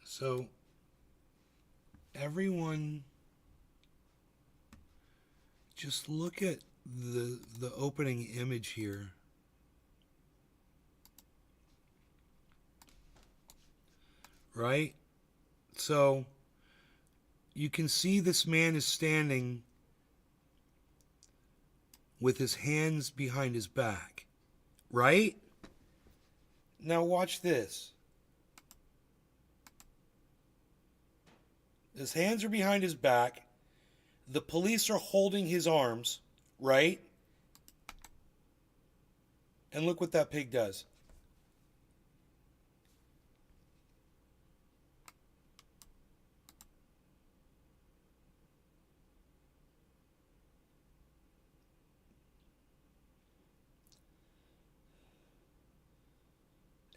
So, everyone, just look at the opening image here. Right? So, you can see this man is standing with his hands behind his back. Right? Now watch this. His hands are behind his back. The police are holding his arms, right? And look what that pig does.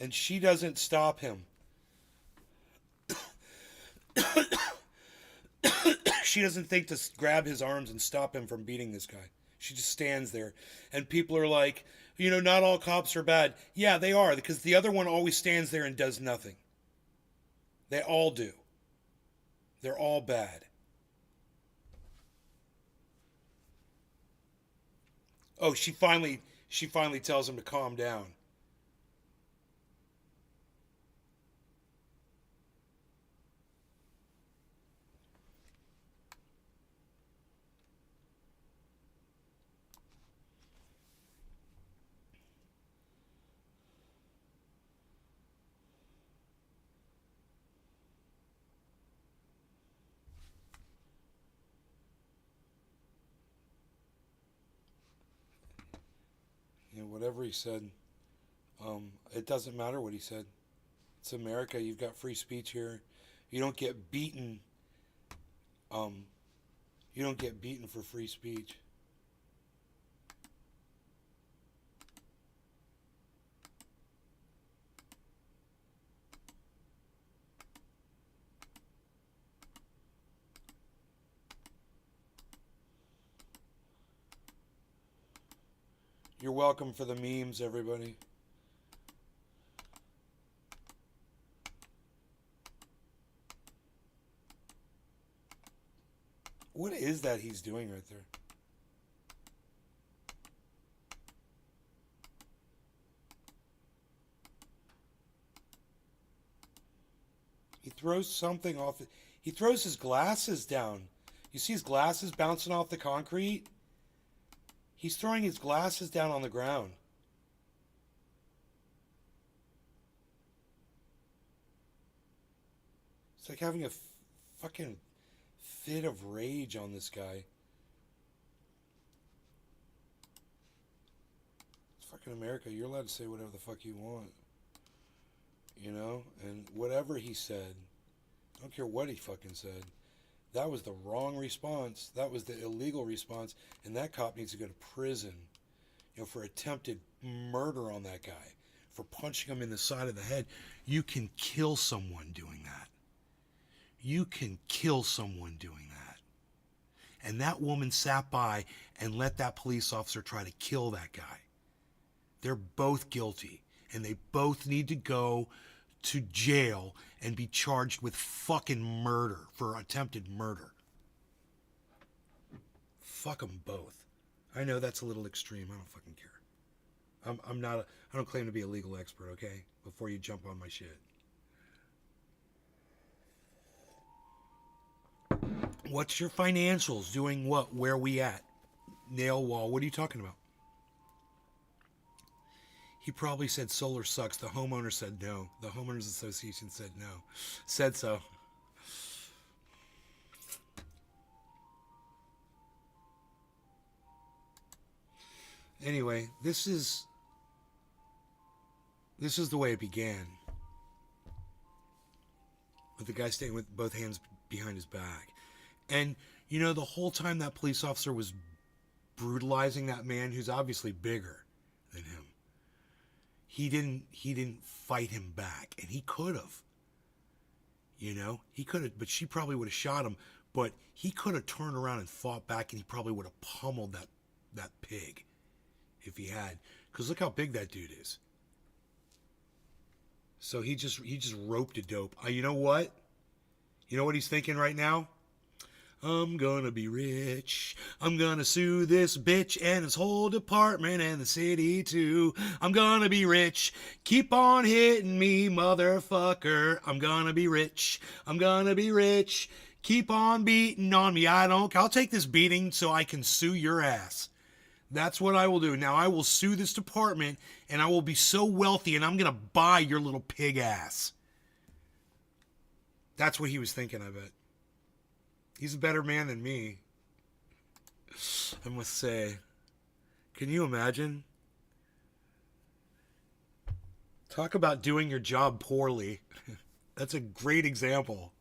And she doesn't stop him. She doesn't think to grab his arms and stop him from beating this guy. She just stands there. And people are like, you know, not all cops are bad. Yeah, they are, because the other one always stands there and does nothing. They all do. They're all bad. Oh, she finally tells him to calm down. You know, whatever he said, it doesn't matter what he said. It's America. You've got free speech here. You don't get beaten. Um, you don't get beaten for free speech. You're welcome for the memes, everybody. What is that he's doing right there? He throws something off. He throws his glasses down. You see his glasses bouncing off the concrete? He's throwing his glasses down on the ground. It's like having a fucking fit of rage on this guy. It's fucking America. You're allowed to say whatever the fuck you want. You know? And whatever he said, I don't care what he fucking said, that was the wrong response. That was the illegal response. And that cop needs to go to prison, you know, for attempted murder on that guy, for punching him in the side of the head. You can kill someone doing that. You can kill someone doing that. And that woman sat by and let that police officer try to kill that guy. They're both guilty. And they both need to go to jail and be charged with fucking murder, for attempted murder. Fuck them both. I know that's a little extreme. I don't fucking care. I'm not. I don't claim to be a legal expert. Okay, before you jump on my shit. What's your financials? Doing what? Where we at? Nail wall. What are you talking about? He probably said solar sucks. The homeowner said no. The homeowners association said no. Said so. Anyway, this is the way it began. With the guy staying with both hands behind his back. And, you know, the whole time that police officer was brutalizing that man who's obviously bigger than him. He didn't fight him back. And he could have. You know? He could have, but she probably would have shot him. But he could have turned around and fought back, and he probably would have pummeled that pig. If he had. Because look how big that dude is. So he just roped a dope. You know what? You know what he's thinking right now? I'm gonna be rich. I'm gonna sue this bitch and his whole department and the city too. I'm gonna be rich. Keep on hitting me, motherfucker. I'm gonna be rich. I'm gonna be rich. Keep on beating on me. I'll take this beating so I can sue your ass. That's what I will do. Now I will sue this department and I will be so wealthy and I'm gonna buy your little pig ass. That's what he was thinking, I bet. He's a better man than me, I must say. Can you imagine? Talk about doing your job poorly. That's a great example.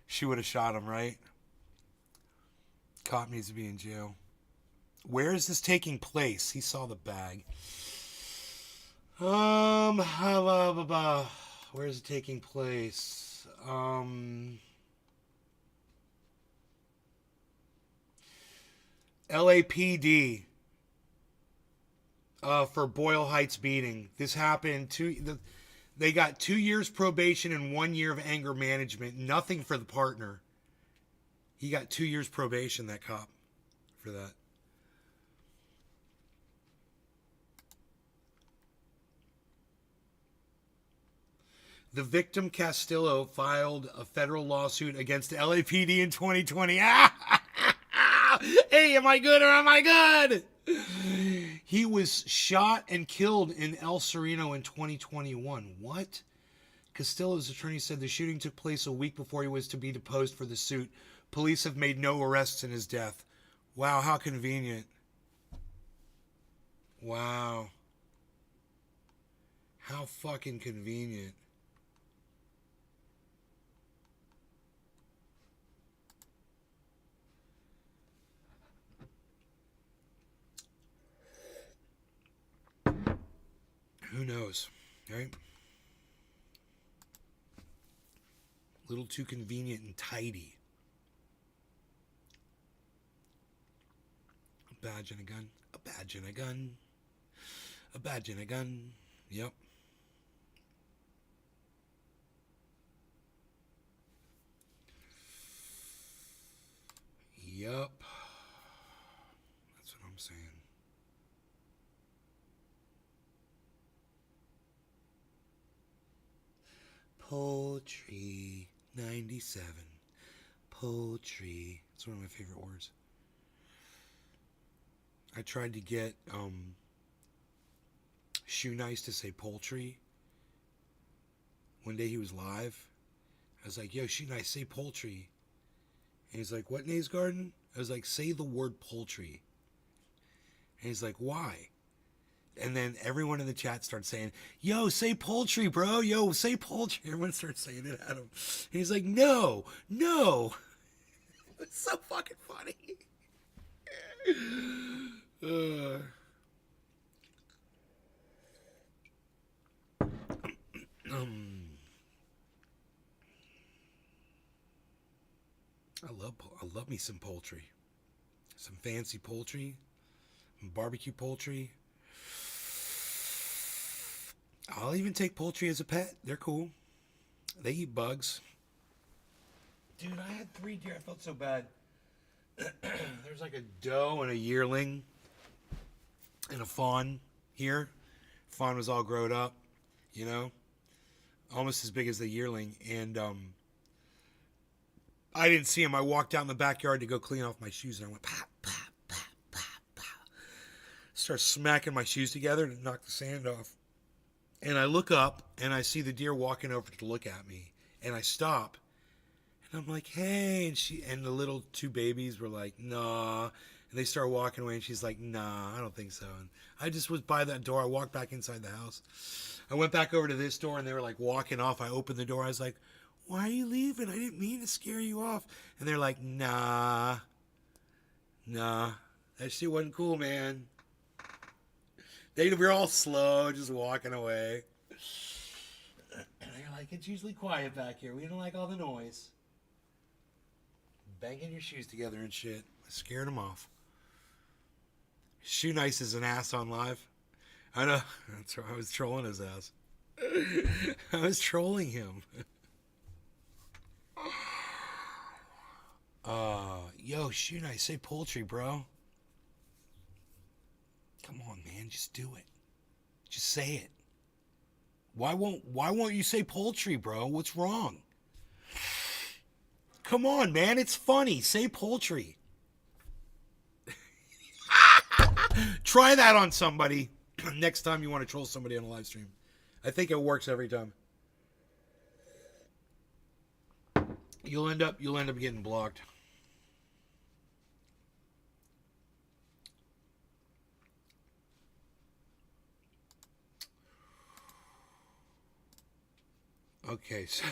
She would have shot him, right? Cop needs to be in jail. Where is this taking place? He saw the bag. Where is it taking place? LAPD for Boyle Heights beating. This happened they got 2 years probation and 1 year of anger management. Nothing for the partner. He got 2 years probation, that cop, for that. The victim, Castillo, filed a federal lawsuit against LAPD in 2020. Hey, am I good or am I good? He was shot and killed in El Sereno in 2021. What? Castillo's attorney said the shooting took place a week before he was to be deposed for the suit. Police have made no arrests in his death. Wow, how convenient. Wow. How fucking convenient. Who knows, right? A little too convenient and tidy. A badge and a gun. A badge and a gun. A badge and a gun. Yep. Yep. That's what I'm saying. Poultry 97. Poultry. It's one of my favorite words. I tried to get Shoe Nice to say poultry. One day he was live. I was like, yo, Shoe Nice, say poultry. And he's like, what, Nay's Garden? I was like, say the word poultry. And he's like, why? And then everyone in the chat starts saying, yo, say poultry, bro. Yo, say poultry. Everyone starts saying it at him. And he's like, no. It's so fucking funny. I love me some poultry. Some fancy poultry. Barbecue poultry. I'll even take poultry as a pet. They're cool. They eat bugs. Dude, I had 3 deer. I felt so bad. There's like a doe and a yearling and a fawn here. Fawn was all grown up, you know, almost as big as the yearling. And I didn't see him. I walked out in the backyard to go clean off my shoes, and I went pop, pop, pop, pop, pop. Start smacking my shoes together to knock the sand off. And I look up and I see the deer walking over to look at me, and I stop. And I'm like, hey, and the little 2 babies were like, nah. And they start walking away, and she's like, nah, I don't think so. And I just was by that door. I walked back inside the house. I went back over to this door, and they were like walking off. I opened the door. I was like, why are you leaving? I didn't mean to scare you off. And they're like, nah, that shit wasn't cool, man. They were all slow, just walking away. And they're like, it's usually quiet back here. We don't like all the noise. Banging your shoes together and shit. I scared him off. Shoe Nice is an ass on live. I know. That's right. I was trolling his ass. I was trolling him. Yo, Shoe Nice, say poultry, bro. Come on, man. Just do it. Just say it. Why won't you say poultry, bro? What's wrong? Come on, man. It's funny. Say poultry. Try that on somebody next time you want to troll somebody on a live stream. I think it works every time. You'll end up getting blocked. Okay, so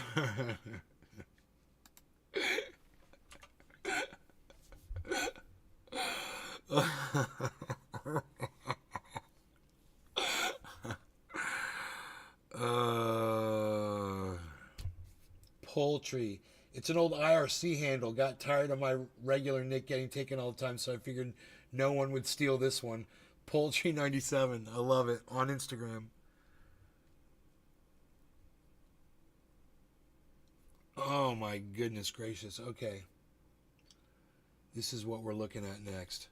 poultry. It's an old IRC handle. Got tired of my regular nick getting taken all the time, so I figured no one would steal this one. Poultry 97. I love it. On Instagram. Oh my goodness gracious. Okay. This is what we're looking at next.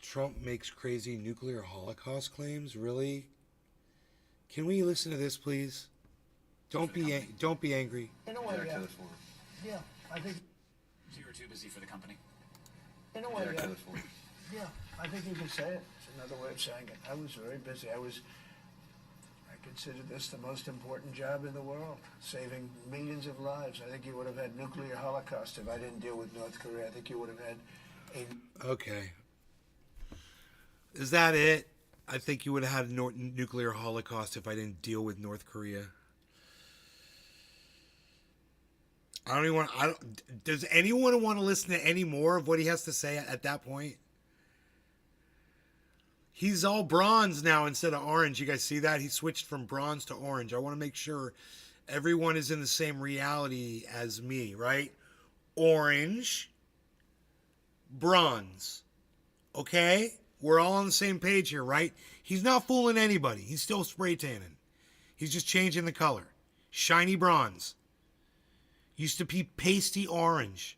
Trump makes crazy nuclear holocaust claims? Really? Can we listen to this, please? Don't be angry. In a way, yeah. Yeah, I think. So you were too busy for the company? In a way, yeah. Yeah, I think you can say it. It's another way of saying it. I was very busy. I consider this the most important job in the world, saving millions of lives. I think you would have had nuclear holocaust if I didn't deal with North Korea. I think you would have had a... Okay. Is that it? I think you would have had a nuclear holocaust if I didn't deal with North Korea. Does anyone want to listen to any more of what he has to say at that point? He's all bronze now instead of orange. You guys see that? He switched from bronze to orange. I want to make sure everyone is in the same reality as me, right? Orange, bronze. Okay? We're all on the same page here, right? He's not fooling anybody. He's still spray tanning. He's just changing the color. Shiny bronze. Used to be pasty orange.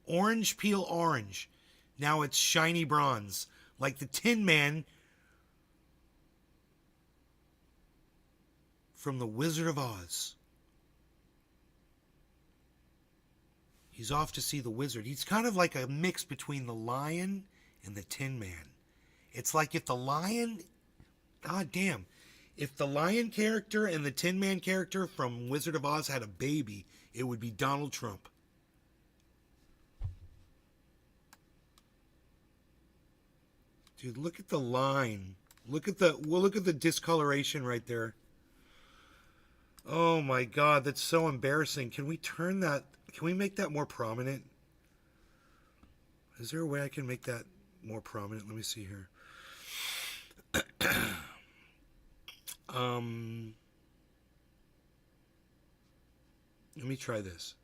Orange peel orange. Now it's shiny bronze. Like the Tin Man from The Wizard of Oz. He's off to see the wizard. He's kind of like a mix between the Lion and the Tin Man. It's like if the Lion God damn. If the lion character and the Tin Man character from Wizard of Oz had a baby, it would be Donald Trump. Dude, look at the line. Look at the discoloration right there. Oh my god, that's so embarrassing. Can we turn that? Can we make that more prominent? Is there a way I can make that more prominent? Let me see here. Let me try this.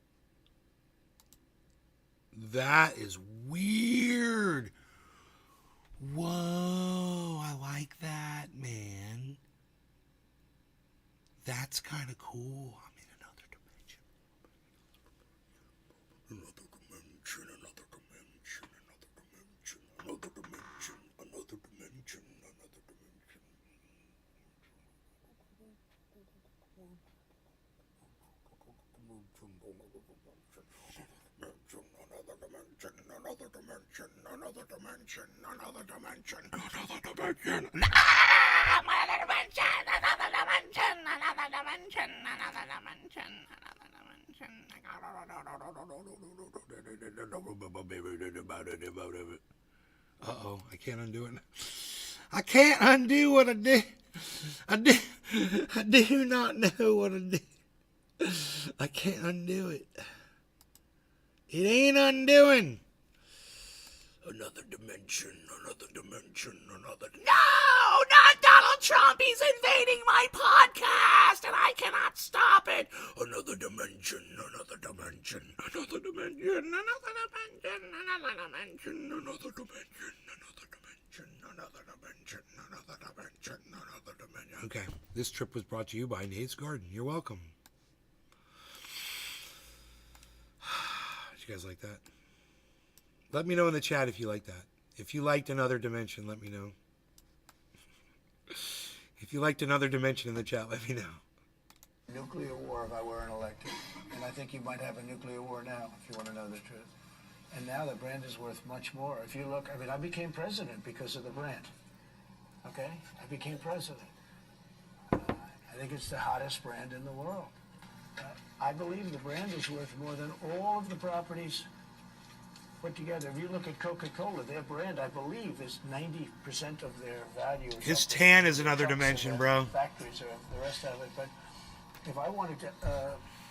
That is weird. Whoa, I like that, man. That's kind of cool. I'm in another dimension. Another dimension, another dimension, another dimension, another dimension, another dimension, another dimension. Another dimension, another dimension, another dimension, another dimension, another dimension. Uh-oh, I can't undo it. I can't undo what I did. I do not know what I did. I can't undo it. It ain't undoing. Another dimension, another dimension, another... No! Not Donald Trump! He's invading my podcast, and I cannot stop it! Another dimension, another dimension, another dimension, another dimension, another dimension, another dimension, another dimension, another dimension, another dimension, another dimension. Okay, this trip was brought to you by Nate's Garden. You're welcome. Did you guys like that? Let me know in the chat if you like that. If you liked Another Dimension, let me know. If you liked Another Dimension in the chat, let me know. Nuclear war if I weren't elected. And I think you might have a nuclear war now, if you want to know the truth. And now the brand is worth much more. If you look, I mean, I became president because of the brand. Okay? I became president. I think it's the hottest brand in the world. I believe the brand is worth more than all of the properties put together. If you look at Coca-Cola, their brand, I believe, is 90% of their value. His tan is Another Dimension, bro. Factories or the rest of it. But if I wanted to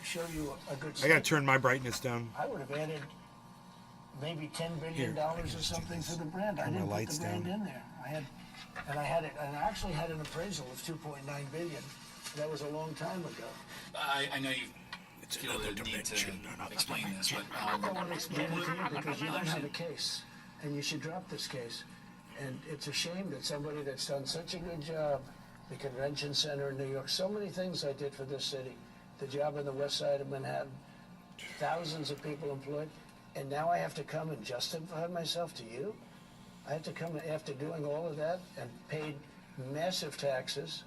show you a good I gotta turn my brightness down. I would have added maybe $10 billion or something to the brand. I didn't put the brand in there. I actually had an appraisal of $2.9 billion. That was a long time ago. I know you feel the need to explain this, but I don't want to explain it to you because you don't have a case, and you should drop this case. And it's a shame that somebody that's done such a good job, the convention center in New York, so many things I did for this city, the job in the west side of Manhattan, thousands of people employed, and now I have to come and justify myself to you? I have to come after doing all of that and paid massive taxes,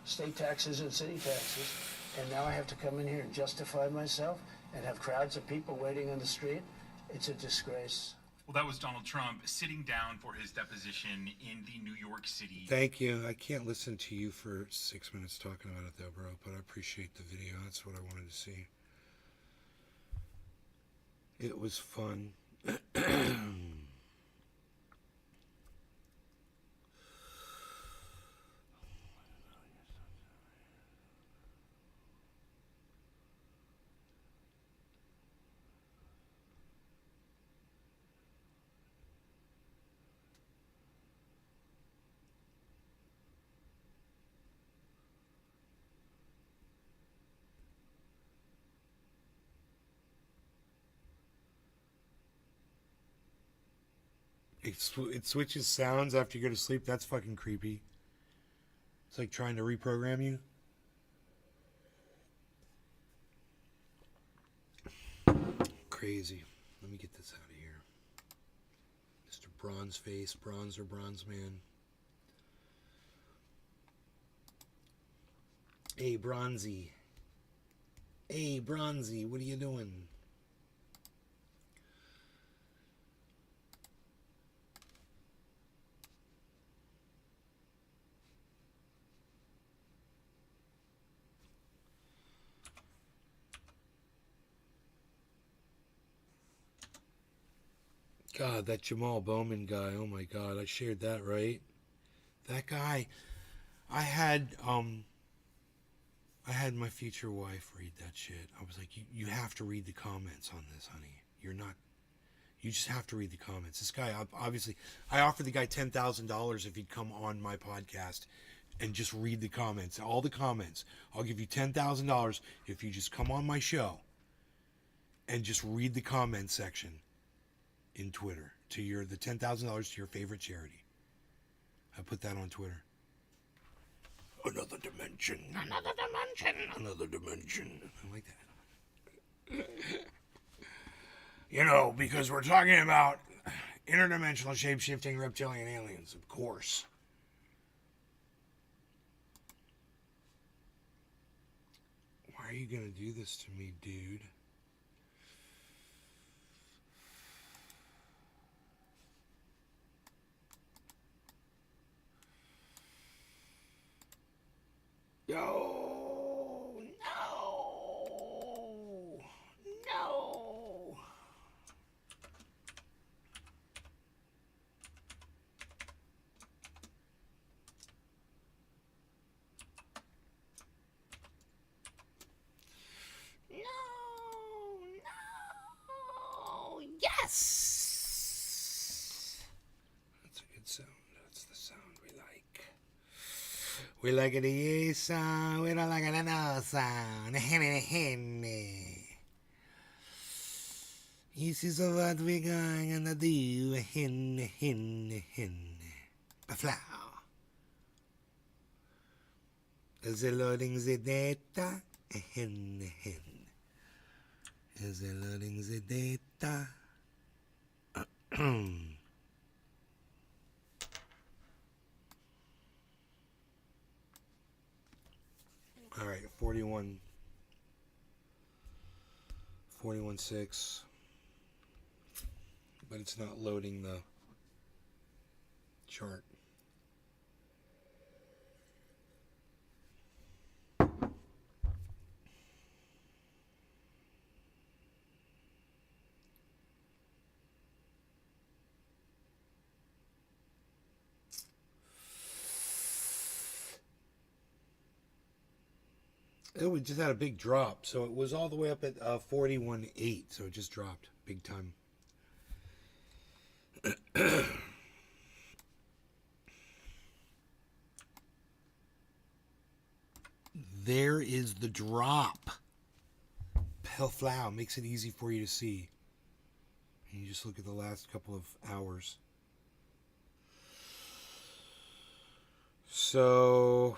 state taxes and city taxes, and now I have to come in here and justify myself and have crowds of people waiting on the street? It's a disgrace. Well, that was Donald Trump sitting down for his deposition in the New York City. Thank you. I can't listen to you for 6 minutes talking about it, though, bro, but I appreciate the video. That's what I wanted to see. It was fun. It switches sounds after you go to sleep. That's fucking creepy. It's like trying to reprogram you. Crazy. Let me get this out of here. Mr. Bronze Face, Bronzer, Bronze Man. Hey, Bronzy. Hey, Bronzy, what are you doing? God, that Jamal Bowman guy. Oh my God, I shared that, right? That guy. I had my future wife read that shit. I was like, you have to read the comments on this, honey. You just have to read the comments. This guy, obviously, I offered the guy $10,000 if he'd come on my podcast and just read the comments, all the comments. I'll give you $10,000 if you just come on my show and just read the comment section in Twitter to the $10,000 to your favorite charity. I put that on Twitter. Another dimension. Another dimension. Another dimension. I like that. You know, because we're talking about interdimensional shape-shifting reptilian aliens, of course. Why are you going to do this to me, dude? No, no, no. No, yes. That's a good sound. That's the sound we like. We like it a yes sound. We don't like it a no sound. This is what we're going to do. Baflow. Is it loading the data? Is it loading the data? All right, 41.6, but it's not loading the chart. Oh, we just had a big drop. So it was all the way up at 41.8. So it just dropped big time. There is the drop. Pellflow makes it easy for you to see. And you just look at the last couple of hours. So...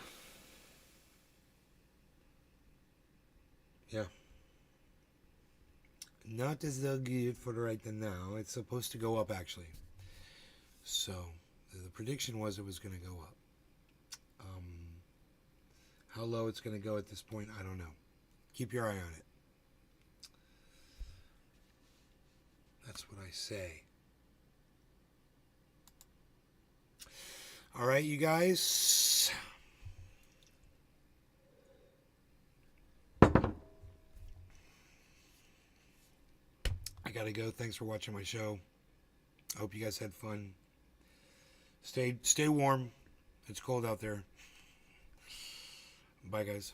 yeah. Not as though good for right now. It's supposed to go up, actually. So, the prediction was it was going to go up. How low it's going to go at this point, I don't know. Keep your eye on it. That's what I say. All right, you guys. I gotta go. Thanks for watching my show. I hope you guys had fun. Stay warm. It's cold out there. Bye, guys.